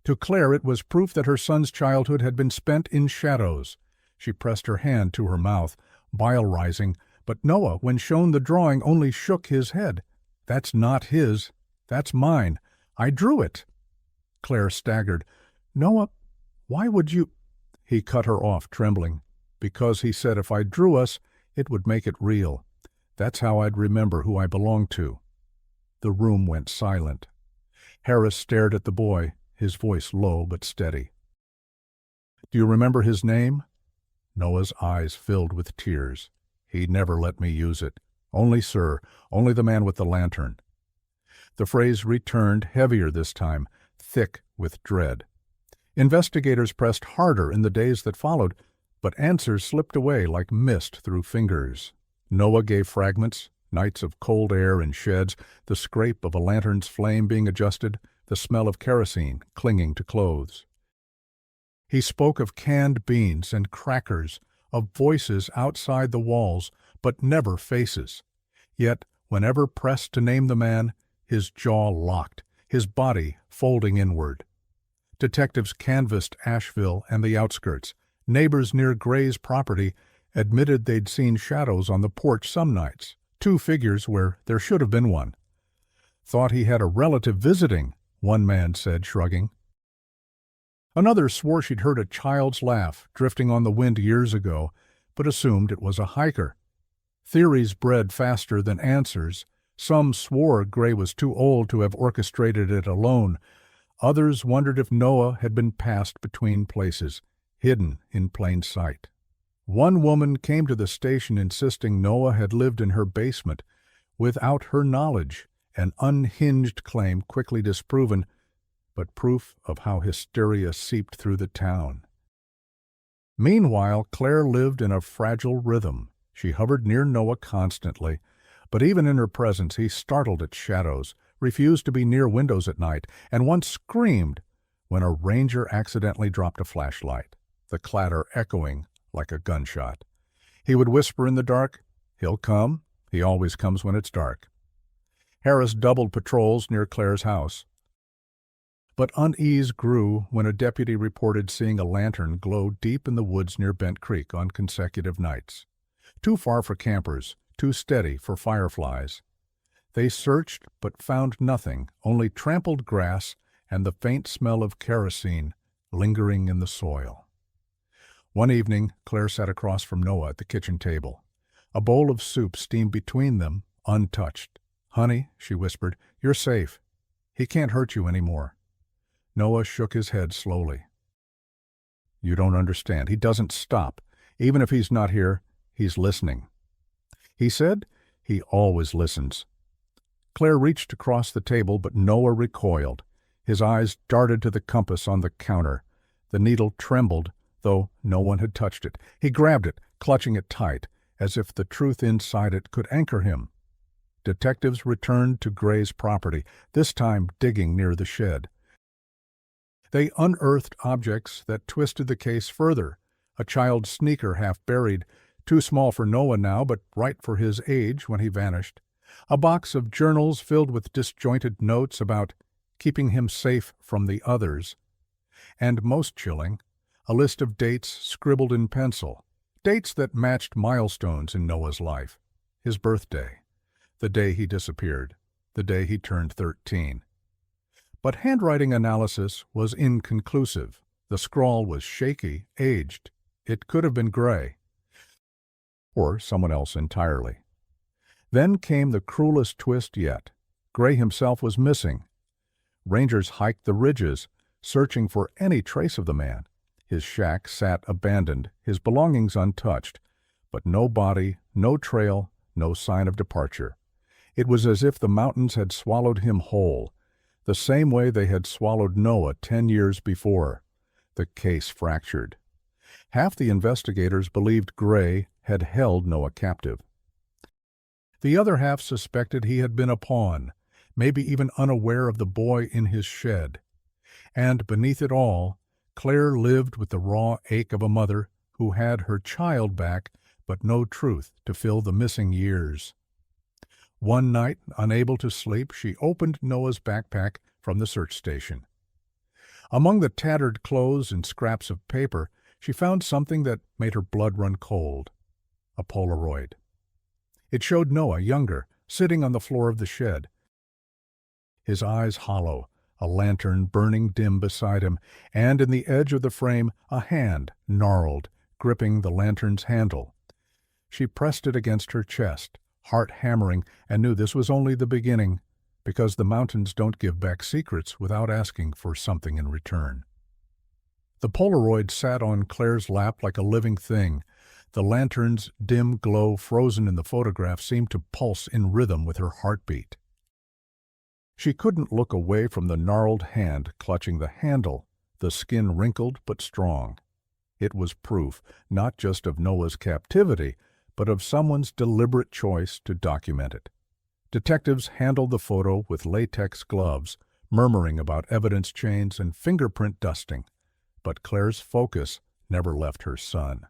To Claire it was proof that her son's childhood had been spent in shadows. She pressed her hand to her mouth, bile rising, but Noah, when shown the drawing, only shook his head. "That's not his. That's mine. I drew it." Claire staggered. "Noah, why would you—" He cut her off, trembling. "Because," he said, "if I drew us, it would make it real. That's how I'd remember who I belonged to." The room went silent. Harris stared at the boy, his voice low but steady. "Do you remember his name?" Noah's eyes filled with tears. "He never let me use it. Only, sir, only the man with the lantern." The phrase returned, heavier this time, thick with dread. Investigators pressed harder in the days that followed, but answers slipped away like mist through fingers. Noah gave fragments, nights of cold air in sheds, the scrape of a lantern's flame being adjusted, the smell of kerosene clinging to clothes. He spoke of canned beans and crackers, of voices outside the walls, but never faces. Yet, whenever pressed to name the man, his jaw locked, his body folding inward. Detectives canvassed Asheville and the outskirts. Neighbors near Gray's property admitted they'd seen shadows on the porch some nights, two figures where there should have been one. "Thought he had a relative visiting," one man said, shrugging. Another swore she'd heard a child's laugh drifting on the wind years ago, but assumed it was a hiker. Theories bred faster than answers. Some swore Gray was too old to have orchestrated it alone. Others wondered if Noah had been passed between places, hidden in plain sight. One woman came to the station insisting Noah had lived in her basement without her knowledge, an unhinged claim quickly disproven, but proof of how hysteria seeped through the town. Meanwhile, Claire lived in a fragile rhythm. She hovered near Noah constantly, but even in her presence he startled at shadows, refused to be near windows at night, and once screamed when a ranger accidentally dropped a flashlight, the clatter echoing like a gunshot. He would whisper in the dark, "He'll come. He always comes when it's dark." Harris doubled patrols near Claire's house. But unease grew when a deputy reported seeing a lantern glow deep in the woods near Bent Creek on consecutive nights. Too far for campers, too steady for fireflies. They searched but found nothing, only trampled grass and the faint smell of kerosene lingering in the soil. One evening, Claire sat across from Noah at the kitchen table. A bowl of soup steamed between them, untouched. "Honey," she whispered, "you're safe. He can't hurt you anymore." Noah shook his head slowly. "You don't understand. He doesn't stop. Even if he's not here, he's listening." "He said he always listens." Claire reached across the table, but Noah recoiled. His eyes darted to the compass on the counter. The needle trembled, though no one had touched it. He grabbed it, clutching it tight, as if the truth inside it could anchor him. Detectives returned to Gray's property, this time digging near the shed. They unearthed objects that twisted the case further. A child's sneaker half buried, too small for Noah now, but right for his age when he vanished. A box of journals filled with disjointed notes about keeping him safe from the others. And most chilling, a list of dates scribbled in pencil, dates that matched milestones in Noah's life. His birthday, the day he disappeared, the day he turned 13. But handwriting analysis was inconclusive. The scrawl was shaky, aged. It could have been Gray, or someone else entirely. Then came the cruelest twist yet. Gray himself was missing. Rangers hiked the ridges, searching for any trace of the man. His shack sat abandoned, his belongings untouched, but no body, no trail, no sign of departure. It was as if the mountains had swallowed him whole, the same way they had swallowed Noah 10 years before. The case fractured. Half the investigators believed Gray had held Noah captive. The other half suspected he had been a pawn, maybe even unaware of the boy in his shed. And beneath it all, Claire lived with the raw ache of a mother who had her child back but no truth to fill the missing years. One night, unable to sleep, she opened Noah's backpack from the search station. Among the tattered clothes and scraps of paper, she found something that made her blood run cold. A Polaroid. It showed Noah, younger, sitting on the floor of the shed. His eyes hollow, a lantern burning dim beside him, and in the edge of the frame a hand, gnarled, gripping the lantern's handle. She pressed it against her chest, heart hammering, and knew this was only the beginning, because the mountains don't give back secrets without asking for something in return. The Polaroid sat on Claire's lap like a living thing. The lantern's dim glow frozen in the photograph seemed to pulse in rhythm with her heartbeat. She couldn't look away from the gnarled hand clutching the handle, the skin wrinkled but strong. It was proof, not just of Noah's captivity, but of someone's deliberate choice to document it. Detectives handled the photo with latex gloves, murmuring about evidence chains and fingerprint dusting, but Claire's focus never left her son.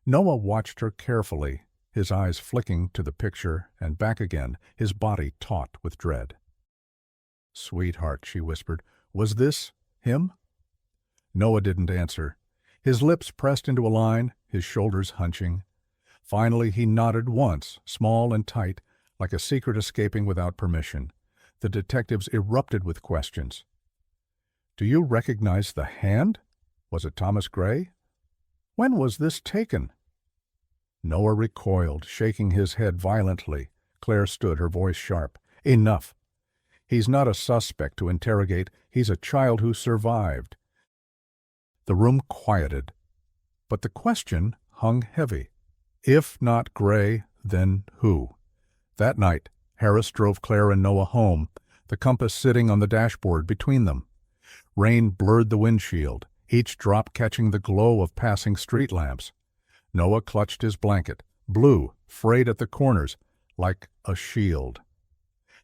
Noah watched her carefully, his eyes flicking to the picture and back again, his body taut with dread. "Sweetheart," she whispered, "was this him?" Noah didn't answer. His lips pressed into a line, his shoulders hunching. Finally he nodded once, small and tight, like a secret escaping without permission. The detectives erupted with questions. "Do you recognize the hand? Was it Thomas Gray? When was this taken?" Noah recoiled, shaking his head violently. Claire stood, her voice sharp. "Enough. He's not a suspect to interrogate. He's a child who survived." The room quieted, but the question hung heavy. If not Gray, then who? That night, Harris drove Claire and Noah home, the compass sitting on the dashboard between them. Rain blurred the windshield, each drop catching the glow of passing street lamps. Noah clutched his blanket, blue, frayed at the corners, like a shield.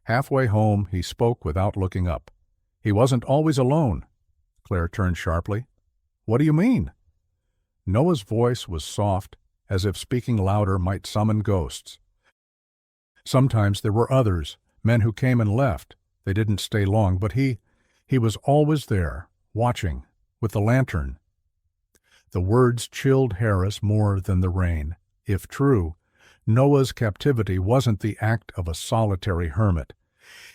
Halfway home, he spoke without looking up. He wasn't always alone. Claire turned sharply. "What do you mean?" Noah's voice was soft, as if speaking louder might summon ghosts. Sometimes there were others, men who came and left. They didn't stay long, but he was always there, watching, with the lantern. The words chilled Harris more than the rain. If true, Noah's captivity wasn't the act of a solitary hermit.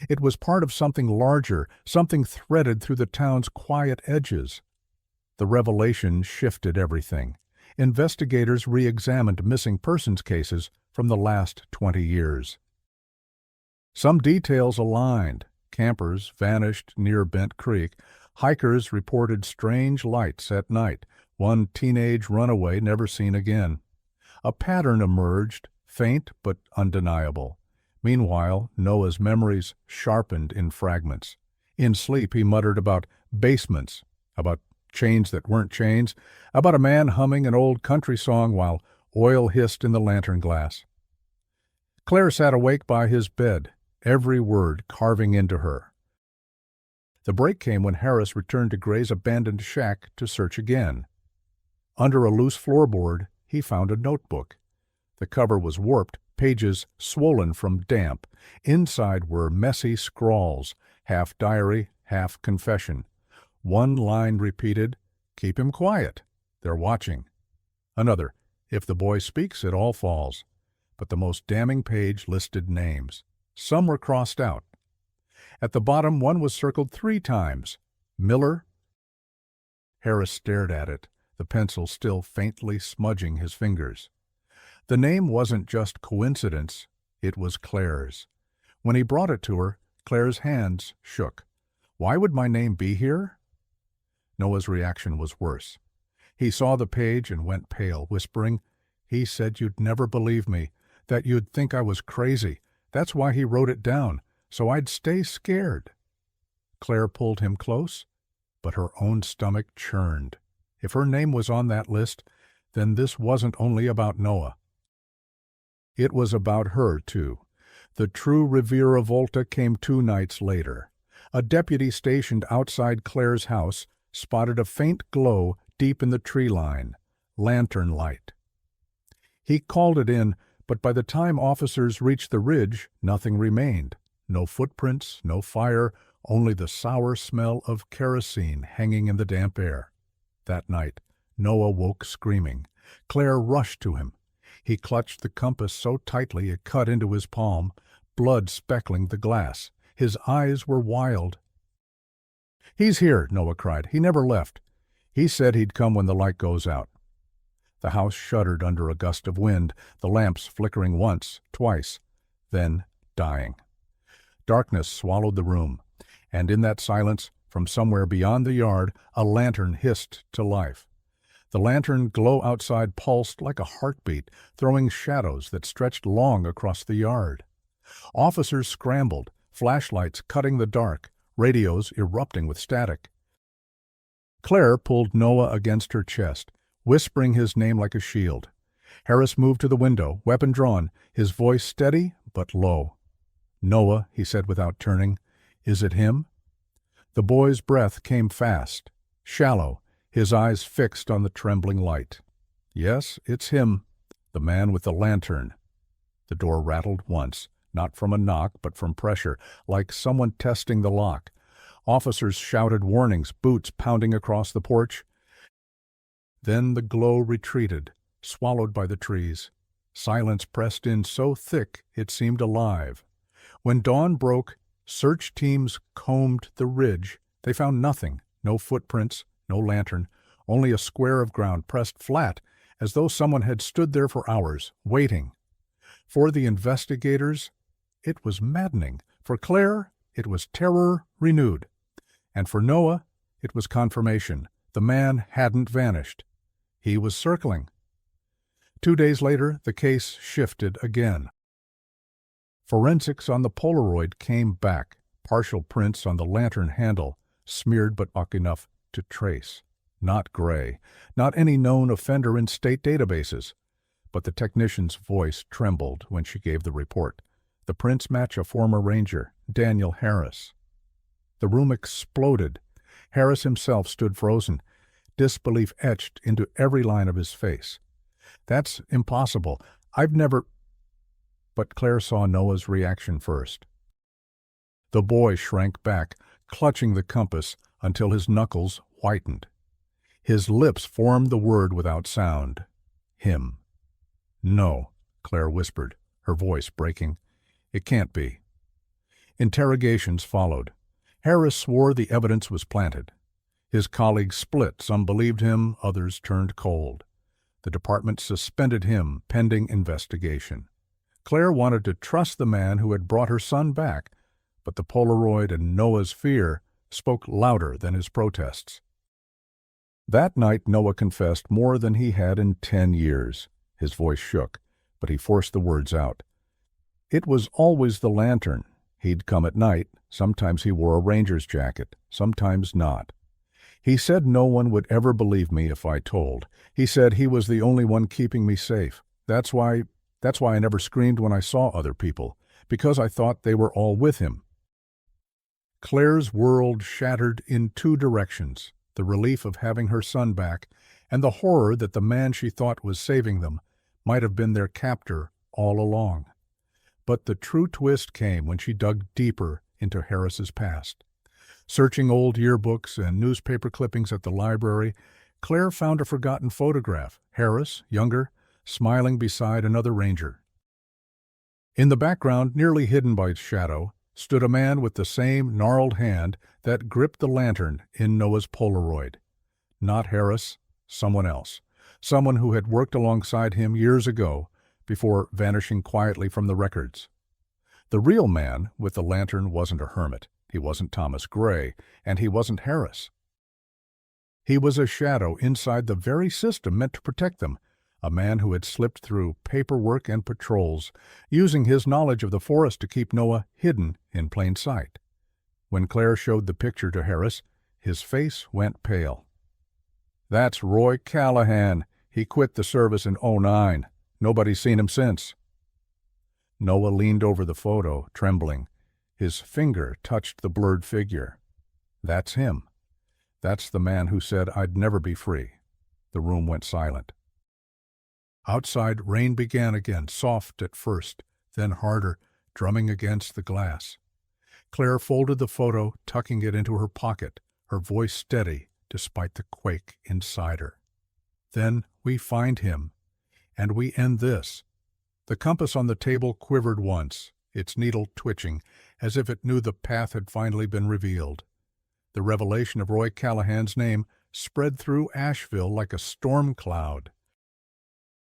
It was part of something larger, something threaded through the town's quiet edges. The revelation shifted everything. Investigators re-examined missing persons cases from the last 20 years. Some details aligned. Campers vanished near Bent Creek. Hikers reported strange lights at night. One teenage runaway never seen again. A pattern emerged, faint but undeniable. Meanwhile, Noah's memories sharpened in fragments. In sleep, he muttered about basements, about chains that weren't chains, about a man humming an old country song while oil hissed in the lantern glass. Claire sat awake by his bed, every word carving into her. The break came when Harris returned to Gray's abandoned shack to search again. Under a loose floorboard, he found a notebook. The cover was warped, pages swollen from damp. Inside were messy scrawls, half diary, half confession. One line repeated, "Keep him quiet. They're watching." Another, "If the boy speaks, it all falls." But the most damning page listed names. Some were crossed out. At the bottom, one was circled 3 times. Miller. Harris stared at it, the pencil still faintly smudging his fingers. The name wasn't just coincidence, it was Claire's. When he brought it to her, Claire's hands shook. "Why would my name be here?" Noah's reaction was worse. He saw the page and went pale, whispering, "He said you'd never believe me, that you'd think I was crazy. That's why he wrote it down, so I'd stay scared." Claire pulled him close, but her own stomach churned. If her name was on that list, then this wasn't only about Noah. It was about her, too. The true Rivera-Volta came 2 nights later. A deputy stationed outside Claire's house spotted a faint glow deep in the tree line. Lantern light. He called it in, but by the time officers reached the ridge, nothing remained. No footprints, no fire, only the sour smell of kerosene hanging in the damp air. That night, Noah woke screaming. Claire rushed to him. He clutched the compass so tightly it cut into his palm, blood speckling the glass. His eyes were wild. "He's here," Noah cried. "He never left. He said he'd come when the light goes out." The house shuddered under a gust of wind, the lamps flickering once, twice, then dying. Darkness swallowed the room, and in that silence, from somewhere beyond the yard, a lantern hissed to life. The lantern glow outside pulsed like a heartbeat, throwing shadows that stretched long across the yard. Officers scrambled, flashlights cutting the dark, radios erupting with static. Claire pulled Noah against her chest, whispering his name like a shield. Harris moved to the window, weapon drawn, his voice steady but low. "Noah," he said without turning, "is it him?" The boy's breath came fast, shallow, his eyes fixed on the trembling light. "Yes, it's him, the man with the lantern." The door rattled once, not from a knock but from pressure, like someone testing the lock. Officers shouted warnings, boots pounding across the porch. Then the glow retreated, swallowed by the trees. Silence pressed in so thick it seemed alive. When dawn broke, search teams combed the ridge. They found nothing, no footprints, no lantern, only a square of ground pressed flat, as though someone had stood there for hours, waiting. For the investigators, it was maddening. For Claire, it was terror renewed. And for Noah, it was confirmation. The man hadn't vanished. He was circling. 2 days later, the case shifted again. Forensics on the Polaroid came back, partial prints on the lantern handle, smeared but dark enough to trace. Not Gray, not any known offender in state databases. But the technician's voice trembled when she gave the report. The prints match a former ranger, Daniel Harris. The room exploded. Harris himself stood frozen, disbelief etched into every line of his face. "That's impossible. I've never—" But Claire saw Noah's reaction first. The boy shrank back, clutching the compass until his knuckles whitened. His lips formed the word without sound. Him. "No," Claire whispered, her voice breaking. "It can't be." Interrogations followed. Harris swore the evidence was planted. His colleagues split. Some believed him, others turned cold. The department suspended him pending investigation. Claire wanted to trust the man who had brought her son back, but the Polaroid and Noah's fear spoke louder than his protests. That night Noah confessed more than he had in 10 years. His voice shook, but he forced the words out. It was always the lantern. He'd come at night. Sometimes he wore a ranger's jacket, sometimes not. He said no one would ever believe me if I told. He said he was the only one keeping me safe. That's why I never screamed when I saw other people, because I thought they were all with him. Claire's world shattered in 2 directions, the relief of having her son back and the horror that the man she thought was saving them might have been their captor all along. But the true twist came when she dug deeper into Harris's past. Searching old yearbooks and newspaper clippings at the library, Claire found a forgotten photograph, Harris, younger, smiling beside another ranger. In the background, nearly hidden by its shadow, stood a man with the same gnarled hand that gripped the lantern in Noah's Polaroid. Not Harris, someone else. Someone who had worked alongside him years ago, before vanishing quietly from the records. The real man with the lantern wasn't a hermit. He wasn't Thomas Gray, and he wasn't Harris. He was a shadow inside the very system meant to protect them, a man who had slipped through paperwork and patrols, using his knowledge of the forest to keep Noah hidden in plain sight. When Claire showed the picture to Harris, his face went pale. "That's Roy Callahan. He quit the service in '09. Nobody's seen him since." Noah leaned over the photo, trembling. His finger touched the blurred figure. "That's him. That's the man who said I'd never be free." The room went silent. Outside, rain began again, soft at first, then harder, drumming against the glass. Claire folded the photo, tucking it into her pocket, her voice steady despite the quake inside her. "Then we find him, and we end this." The compass on the table quivered once, its needle twitching, as if it knew the path had finally been revealed. The revelation of Roy Callahan's name spread through Asheville like a storm cloud.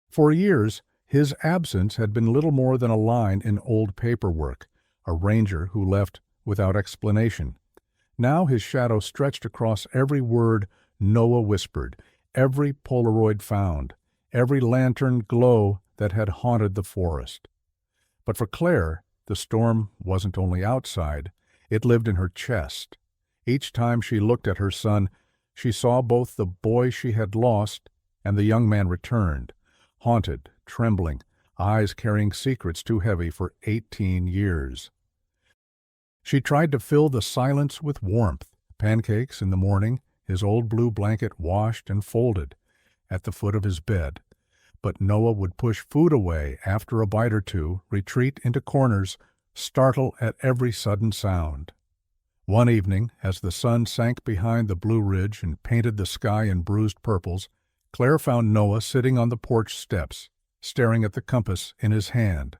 For years, his absence had been little more than a line in old paperwork, a ranger who left without explanation. Now his shadow stretched across every word Noah whispered, every Polaroid found, every lantern glow that had haunted the forest. But for Claire, the storm wasn't only outside, it lived in her chest. Each time she looked at her son, she saw both the boy she had lost and the young man returned, haunted, trembling, eyes carrying secrets too heavy for 18 years. She tried to fill the silence with warmth, pancakes in the morning, his old blue blanket washed and folded at the foot of his bed. But Noah would push food away after a bite or two, retreat into corners, startle at every sudden sound. One evening, as the sun sank behind the Blue Ridge and painted the sky in bruised purples, Claire found Noah sitting on the porch steps, staring at the compass in his hand.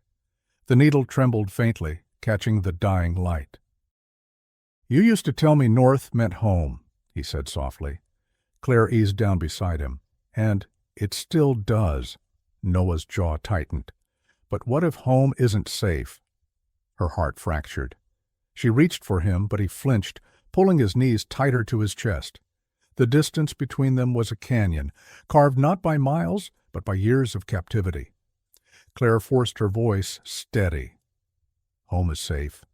The needle trembled faintly, catching the dying light. "You used to tell me north meant home," he said softly. Claire eased down beside him. "And it still does." Noah's jaw tightened. "But what if home isn't safe?" Her heart fractured. She reached for him, but he flinched, pulling his knees tighter to his chest. The distance between them was a canyon, carved not by miles, but by years of captivity. Claire forced her voice steady. "Home is safe,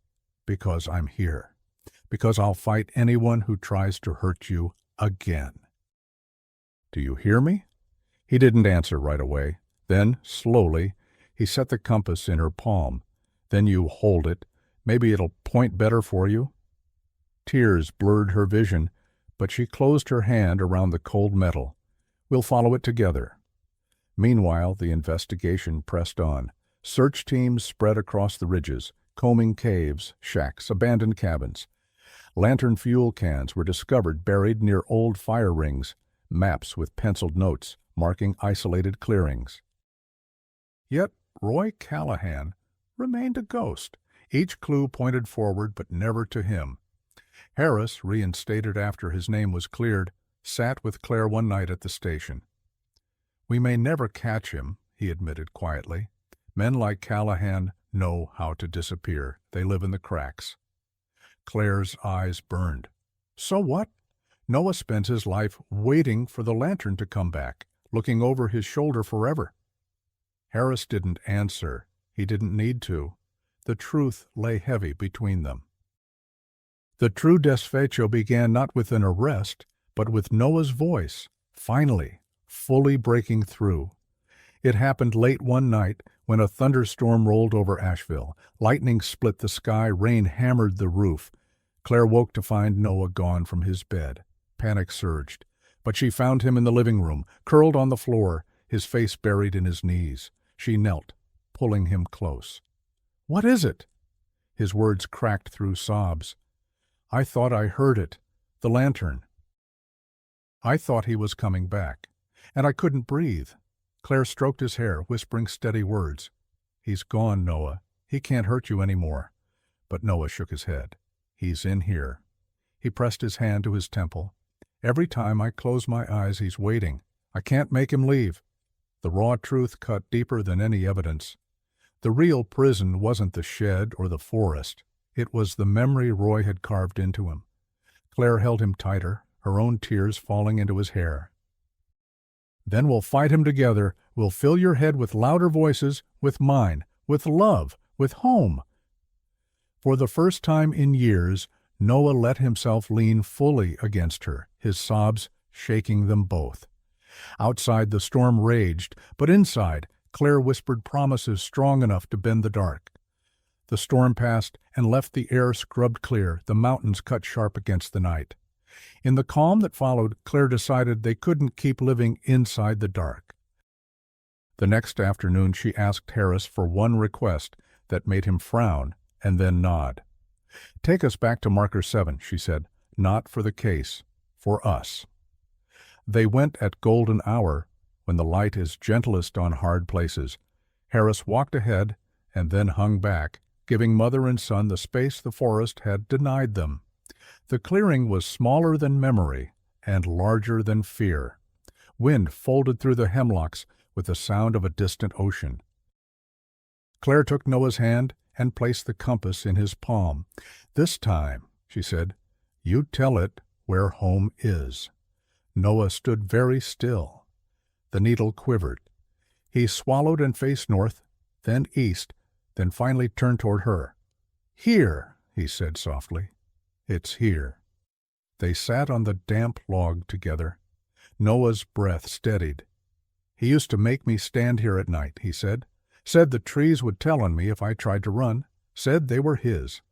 because I'm here. Because I'll fight anyone who tries to hurt you again. Do you hear me?" He didn't answer right away. Then, slowly, he set the compass in her palm. "Then you hold it. Maybe it'll point better for you." Tears blurred her vision, but she closed her hand around the cold metal. "We'll follow it together." Meanwhile, the investigation pressed on. Search teams spread across the ridges, combing caves, shacks, abandoned cabins. Lantern fuel cans were discovered buried near old fire rings, maps with penciled notes marking isolated clearings. Yet Roy Callahan remained a ghost. Each clue pointed forward, but never to him. Harris, reinstated after his name was cleared, sat with Claire one night at the station. "We may never catch him," he admitted quietly. "Men like Callahan know how to disappear. They live in the cracks." Claire's eyes burned. "So what? Noah spends his life waiting for the lantern to come back, looking over his shoulder forever." Harris didn't answer. He didn't need to. The truth lay heavy between them. The true desfecho began not with an arrest, but with Noah's voice, finally, fully breaking through. It happened late one night when a thunderstorm rolled over Asheville. Lightning split the sky, rain hammered the roof. Claire woke to find Noah gone from his bed. Panic surged, but she found him in the living room, curled on the floor, his face buried in his knees. She knelt, pulling him close. "What is it?" His words cracked through sobs. "I thought I heard it. The lantern. I thought he was coming back, and I couldn't breathe." Claire stroked his hair, whispering steady words. "He's gone, Noah. He can't hurt you anymore." But Noah shook his head. "He's in here." He pressed his hand to his temple. "Every time I close my eyes, he's waiting. I can't make him leave." The raw truth cut deeper than any evidence. The real prison wasn't the shed or the forest. It was the memory Roy had carved into him. Claire held him tighter, her own tears falling into his hair. "Then we'll fight him together. We'll fill your head with louder voices, with mine, with love, with home." For the first time in years, Noah let himself lean fully against her, his sobs shaking them both. Outside, the storm raged, but inside, Claire whispered promises strong enough to bend the dark. The storm passed and left the air scrubbed clear, the mountains cut sharp against the night. In the calm that followed, Claire decided they couldn't keep living inside the dark. The next afternoon she asked Harris for one request that made him frown and then nod. "Take us back to Marker 7, she said. "Not for the case, for us." They went at golden hour, when the light is gentlest on hard places. Harris walked ahead and then hung back, giving mother and son the space the forest had denied them. The clearing was smaller than memory and larger than fear. Wind folded through the hemlocks with the sound of a distant ocean. Claire took Noah's hand and placed the compass in his palm. "This time," she said, "you tell it where home is." Noah stood very still. The needle quivered. He swallowed and faced north, then east, then finally turned toward her. "Here," he said softly. "It's here." They sat on the damp log together. Noah's breath steadied. "He used to make me stand here at night," he said. "Said the trees would tell on me if I tried to run. Said they were his."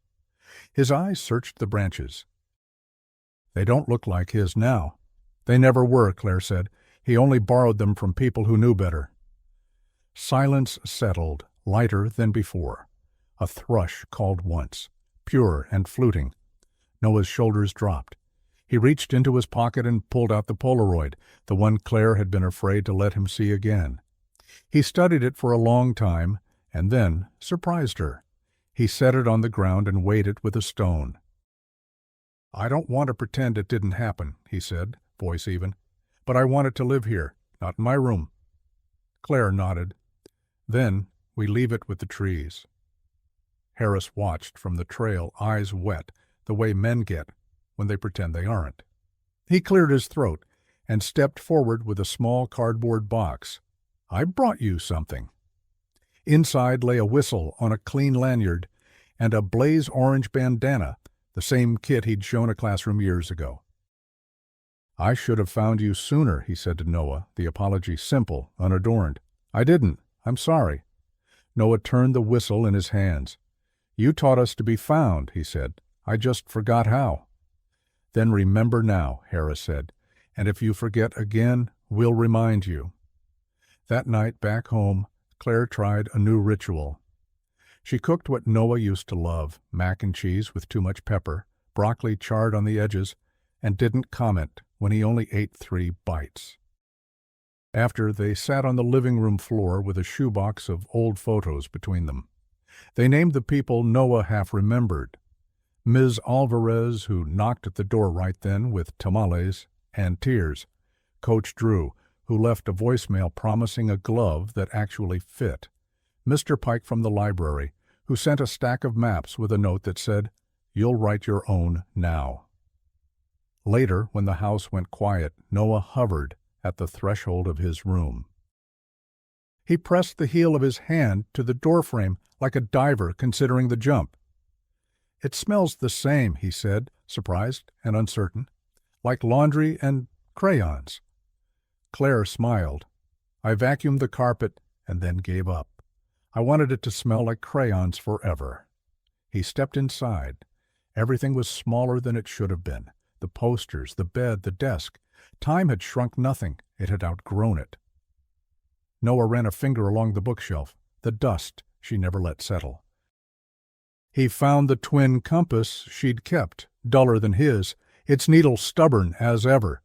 His eyes searched the branches. "They don't look like his now." "They never were," Claire said. "He only borrowed them from people who knew better." Silence settled, lighter than before. A thrush called once, pure and fluting. Noah's shoulders dropped. He reached into his pocket and pulled out the Polaroid, the one Claire had been afraid to let him see again. He studied it for a long time, and then surprised her. He set it on the ground and weighed it with a stone. "I don't want to pretend it didn't happen," he said, voice even. "But I want it to live here, not in my room." Claire nodded. "Then we leave it with the trees." Harris watched from the trail, eyes wet, the way men get when they pretend they aren't. He cleared his throat and stepped forward with a small cardboard box. "I brought you something." Inside lay a whistle on a clean lanyard and a blaze orange bandana, the same kit he'd shown a classroom years ago. "I should have found you sooner," he said to Noah, the apology simple, unadorned. "I didn't. I'm sorry." Noah turned the whistle in his hands. "You taught us to be found," he said. "I just forgot how." "Then remember now," Harris said, "and if you forget again, we'll remind you." That night, back home, Claire tried a new ritual. She cooked what Noah used to love, mac and cheese with too much pepper, broccoli charred on the edges, and didn't comment when he only ate 3 bites. After, they sat on the living room floor with a shoebox of old photos between them. They named the people Noah half remembered: Ms. Alvarez, who knocked at the door right then with tamales and tears; Coach Drew, who left a voicemail promising a glove that actually fit; Mr. Pike from the library, who sent a stack of maps with a note that said, "You'll write your own now." Later, when the house went quiet, Noah hovered at the threshold of his room. He pressed the heel of his hand to the doorframe like a diver considering the jump. "It smells the same," he said, surprised and uncertain, "like laundry and crayons." Claire smiled. "I vacuumed the carpet and then gave up. I wanted it to smell like crayons forever." He stepped inside. Everything was smaller than it should have been. The posters, the bed, the desk. Time had shrunk nothing. It had outgrown it. Noah ran a finger along the bookshelf, the dust she never let settle. He found the twin compass she'd kept, duller than his, its needle stubborn as ever.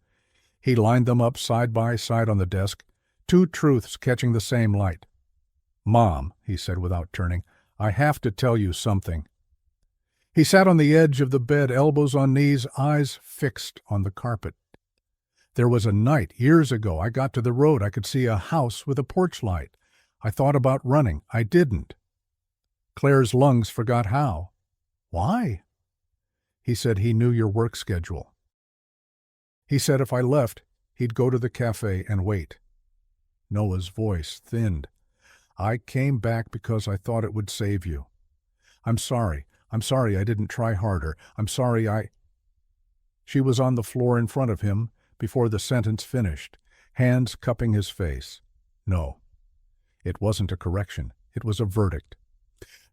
He lined them up side by side on the desk, 2 truths catching the same light. "Mom," he said without turning, "I have to tell you something." He sat on the edge of the bed, elbows on knees, eyes fixed on the carpet. "There was a night, years ago, I got to the road. I could see a house with a porch light. I thought about running. I didn't." Claire's lungs forgot how. "Why?" He said he knew your work schedule. He said if I left, he'd go to the cafe and wait. Noah's voice thinned. "I came back because I thought it would save you. I'm sorry. I'm sorry I didn't try harder. I'm sorry I—" She was on the floor in front of him before the sentence finished, hands cupping his face. No. It wasn't a correction. It was a verdict.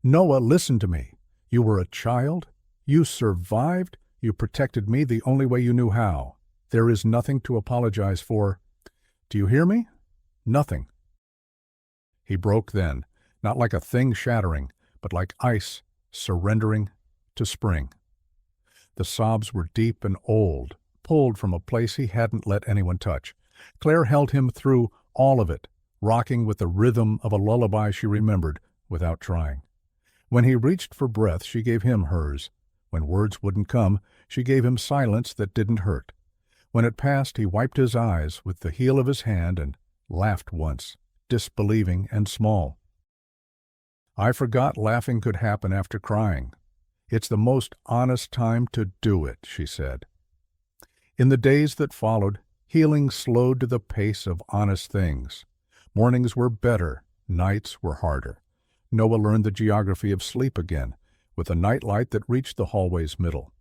"Noah, listen to me. You were a child. You survived. You protected me the only way you knew how. There is nothing to apologize for. Do you hear me? Nothing." He broke then, not like a thing shattering, but like ice surrendering to spring. The sobs were deep and old, pulled from a place he hadn't let anyone touch. Claire held him through all of it, rocking with the rhythm of a lullaby she remembered without trying. When he reached for breath, she gave him hers. When words wouldn't come, she gave him silence that didn't hurt. When it passed, he wiped his eyes with the heel of his hand and laughed once, disbelieving and small. "I forgot laughing could happen after crying. It's the most honest time to do it," she said. In the days that followed, healing slowed to the pace of honest things. Mornings were better, nights were harder. Noah learned the geography of sleep again, with a nightlight that reached the hallway's middle.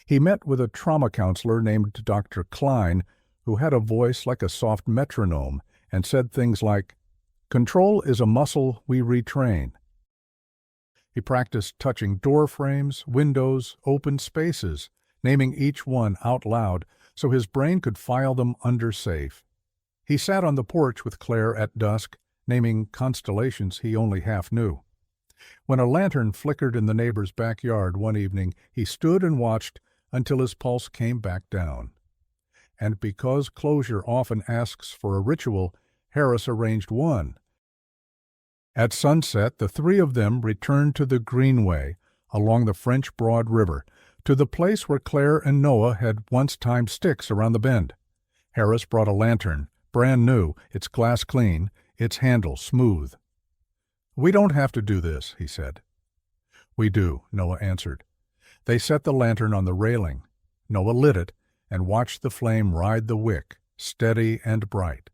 He met with a trauma counselor named Dr. Klein, who had a voice like a soft metronome and said things like, "Control is a muscle we retrain." He practiced touching door frames, windows, open spaces, naming each one out loud so his brain could file them under safe. He sat on the porch with Claire at dusk, naming constellations he only half knew. When a lantern flickered in the neighbor's backyard one evening, he stood and watched until his pulse came back down. And because closure often asks for a ritual, Harris arranged one. At sunset, the 3 of them returned to the Greenway along the French Broad River, to the place where Claire and Noah had once timed sticks around the bend. Harris brought a lantern, brand new, its glass clean, its handle smooth. "We don't have to do this," he said. "We do," Noah answered. They set the lantern on the railing. Noah lit it and watched the flame ride the wick, steady and bright.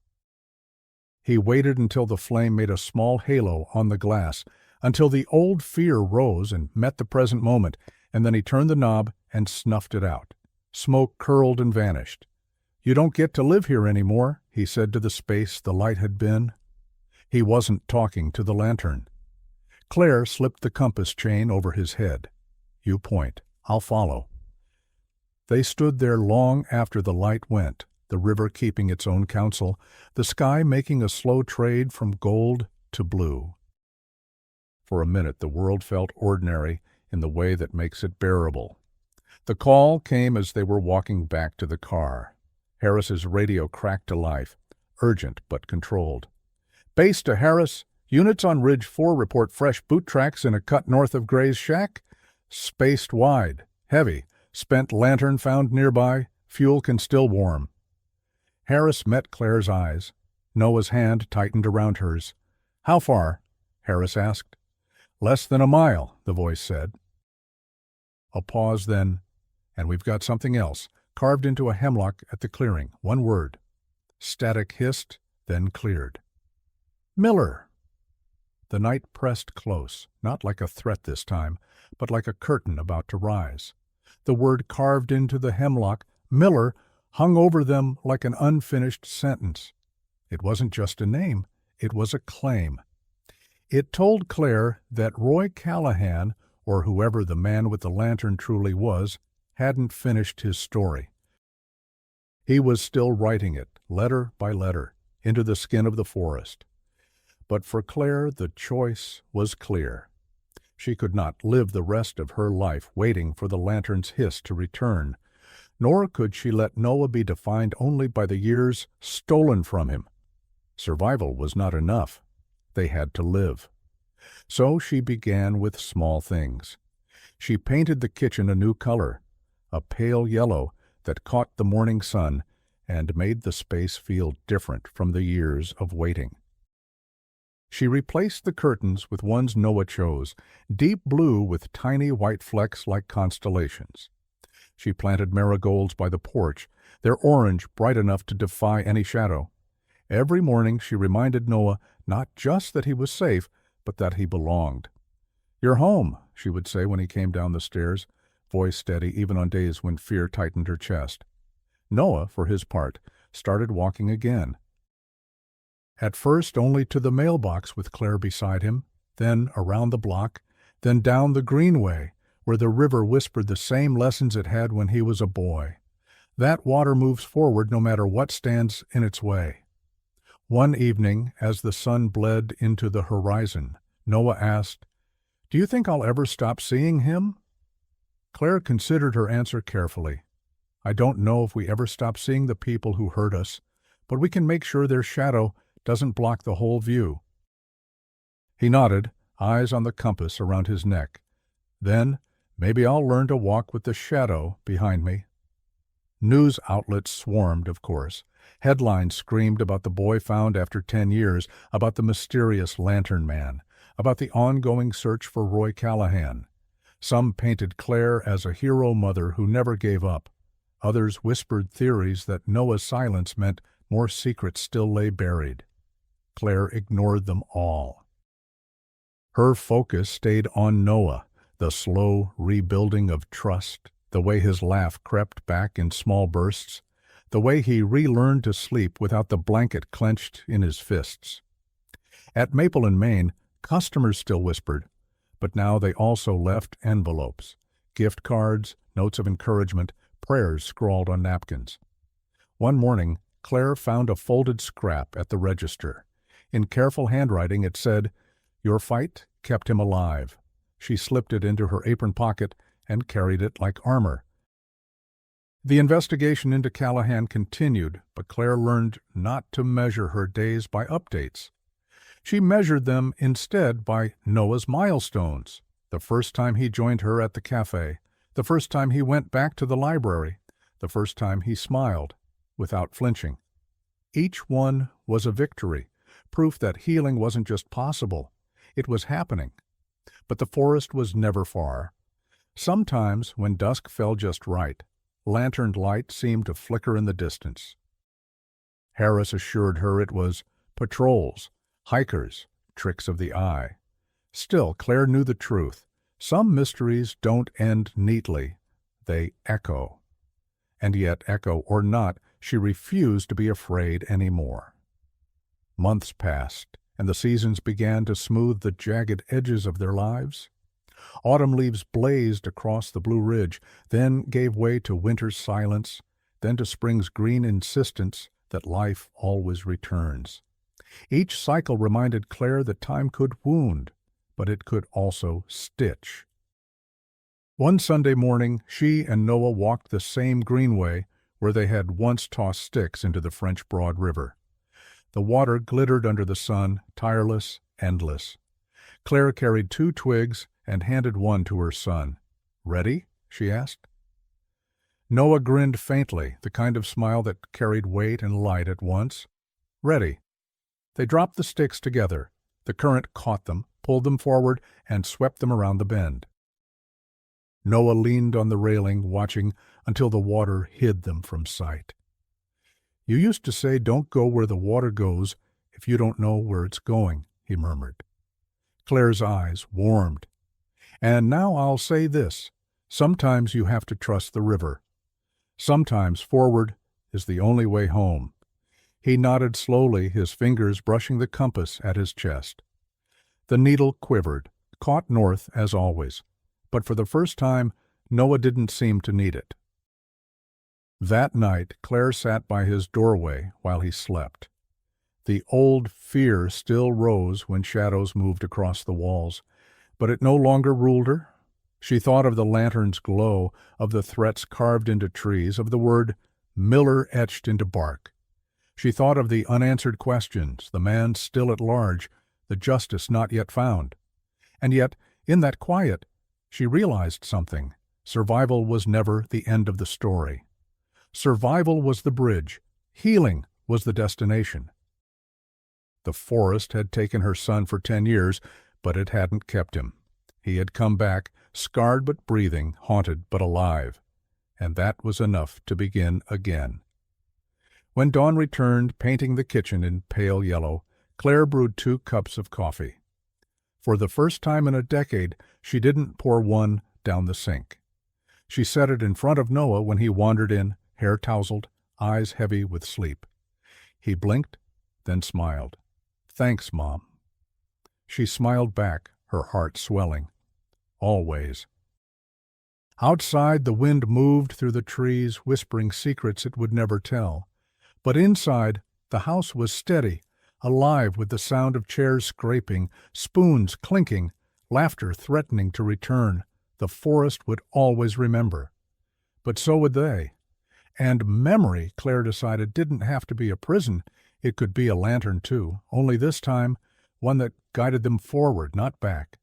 He waited until the flame made a small halo on the glass, until the old fear rose and met the present moment, and then he turned the knob and snuffed it out. Smoke curled and vanished. "You don't get to live here anymore," he said to the space the light had been. He wasn't talking to the lantern. Claire slipped the compass chain over his head. "You point. I'll follow." They stood there long after the light went, the river keeping its own counsel, the sky making a slow trade from gold to blue. For a minute the world felt ordinary in the way that makes it bearable. The call came as they were walking back to the car. Harris's radio cracked to life, urgent but controlled. "Base to Harris. Units on Ridge 4 report fresh boot tracks in a cut north of Gray's shack. Spaced wide. Heavy. Spent lantern found nearby. Fuel can still warm." Harris met Claire's eyes. Noah's hand tightened around hers. "How far?" Harris asked. "Less than a mile," the voice said. A pause then, "And we've got something else, carved into a hemlock at the clearing. One word." Static hissed, then cleared. "Miller." The night pressed close, not like a threat this time, but like a curtain about to rise. The word carved into the hemlock, Miller, hung over them like an unfinished sentence. It wasn't just a name, it was a claim. It told Claire that Roy Callahan, or whoever the man with the lantern truly was, hadn't finished his story. He was still writing it, letter by letter, into the skin of the forest. But for Claire the choice was clear. She could not live the rest of her life waiting for the lantern's hiss to return, nor could she let Noah be defined only by the years stolen from him. Survival was not enough. They had to live. So she began with small things. She painted the kitchen a new color, a pale yellow that caught the morning sun and made the space feel different from the years of waiting. She replaced the curtains with ones Noah chose, deep blue with tiny white flecks like constellations. She planted marigolds by the porch, their orange bright enough to defy any shadow. Every morning she reminded Noah not just that he was safe, but that he belonged. "You're home," she would say when he came down the stairs, voice steady even on days when fear tightened her chest. Noah, for his part, started walking again. At first only to the mailbox with Claire beside him, then around the block, then down the greenway, where the river whispered the same lessons it had when he was a boy. That water moves forward no matter what stands in its way. One evening, as the sun bled into the horizon, Noah asked, "Do you think I'll ever stop seeing him?" Claire considered her answer carefully. "I don't know if we ever stop seeing the people who hurt us, but we can make sure their shadow doesn't block the whole view." He nodded, eyes on the compass around his neck. "Then, maybe I'll learn to walk with the shadow behind me." News outlets swarmed, of course. Headlines screamed about the boy found after 10 years, about the mysterious Lantern Man, about the ongoing search for Roy Callahan. Some painted Claire as a hero mother who never gave up. Others whispered theories that Noah's silence meant more secrets still lay buried. Claire ignored them all. Her focus stayed on Noah, the slow rebuilding of trust, the way his laugh crept back in small bursts, the way he relearned to sleep without the blanket clenched in his fists. At Maple and Main, customers still whispered, but now they also left envelopes, gift cards, notes of encouragement, prayers scrawled on napkins. One morning, Claire found a folded scrap at the register. In careful handwriting it said, "Your fight kept him alive." She slipped it into her apron pocket and carried it like armor. The investigation into Callahan continued, but Claire learned not to measure her days by updates. She measured them instead by Noah's milestones: the first time he joined her at the cafe, the first time he went back to the library, the first time he smiled, without flinching. Each one was a victory, proof that healing wasn't just possible, it was happening. But the forest was never far. Sometimes, when dusk fell just right, lanterned light seemed to flicker in the distance. Harris assured her it was patrols, hikers, tricks of the eye. Still, Claire knew the truth. Some mysteries don't end neatly. They echo. And yet, echo or not, she refused to be afraid anymore. Months passed, and the seasons began to smooth the jagged edges of their lives. Autumn leaves blazed across the blue ridge, then gave way to winter's silence, then to spring's green insistence that life always returns. Each cycle reminded Claire that time could wound, but it could also stitch. One Sunday morning, she and Noah walked the same greenway where they had once tossed sticks into the French Broad River. The water glittered under the sun, tireless, endless. Claire carried 2 twigs and handed one to her son. "Ready?" she asked. Noah grinned faintly, the kind of smile that carried weight and light at once. "Ready." They dropped the sticks together. The current caught them, pulled them forward, and swept them around the bend. Noah leaned on the railing, watching until the water hid them from sight. "You used to say don't go where the water goes if you don't know where it's going," he murmured. Claire's eyes warmed. "And now I'll say this. Sometimes you have to trust the river. Sometimes forward is the only way home." He nodded slowly, his fingers brushing the compass at his chest. The needle quivered, caught north as always, but for the first time Noah didn't seem to need it. That night Claire sat by his doorway while he slept. The old fear still rose when shadows moved across the walls, but it no longer ruled her. She thought of the lantern's glow, of the threats carved into trees, of the word Miller etched into bark. She thought of the unanswered questions, the man still at large, the justice not yet found. And yet, in that quiet, she realized something. Survival was never the end of the story. Survival was the bridge. Healing was the destination. The forest had taken her son for 10 years, but it hadn't kept him. He had come back, scarred but breathing, haunted but alive. And that was enough to begin again. When dawn returned, painting the kitchen in pale yellow, Claire brewed 2 cups of coffee. For the first time in a decade, she didn't pour one down the sink. She set it in front of Noah when he wandered in, hair tousled, eyes heavy with sleep. He blinked, then smiled. "Thanks, Mom." She smiled back, her heart swelling. "Always." Outside, the wind moved through the trees, whispering secrets it would never tell. But inside, the house was steady, alive with the sound of chairs scraping, spoons clinking, laughter threatening to return. The forest would always remember. But so would they. And memory, Claire decided, didn't have to be a prison. It could be a lantern, too, only this time one that guided them forward, not back.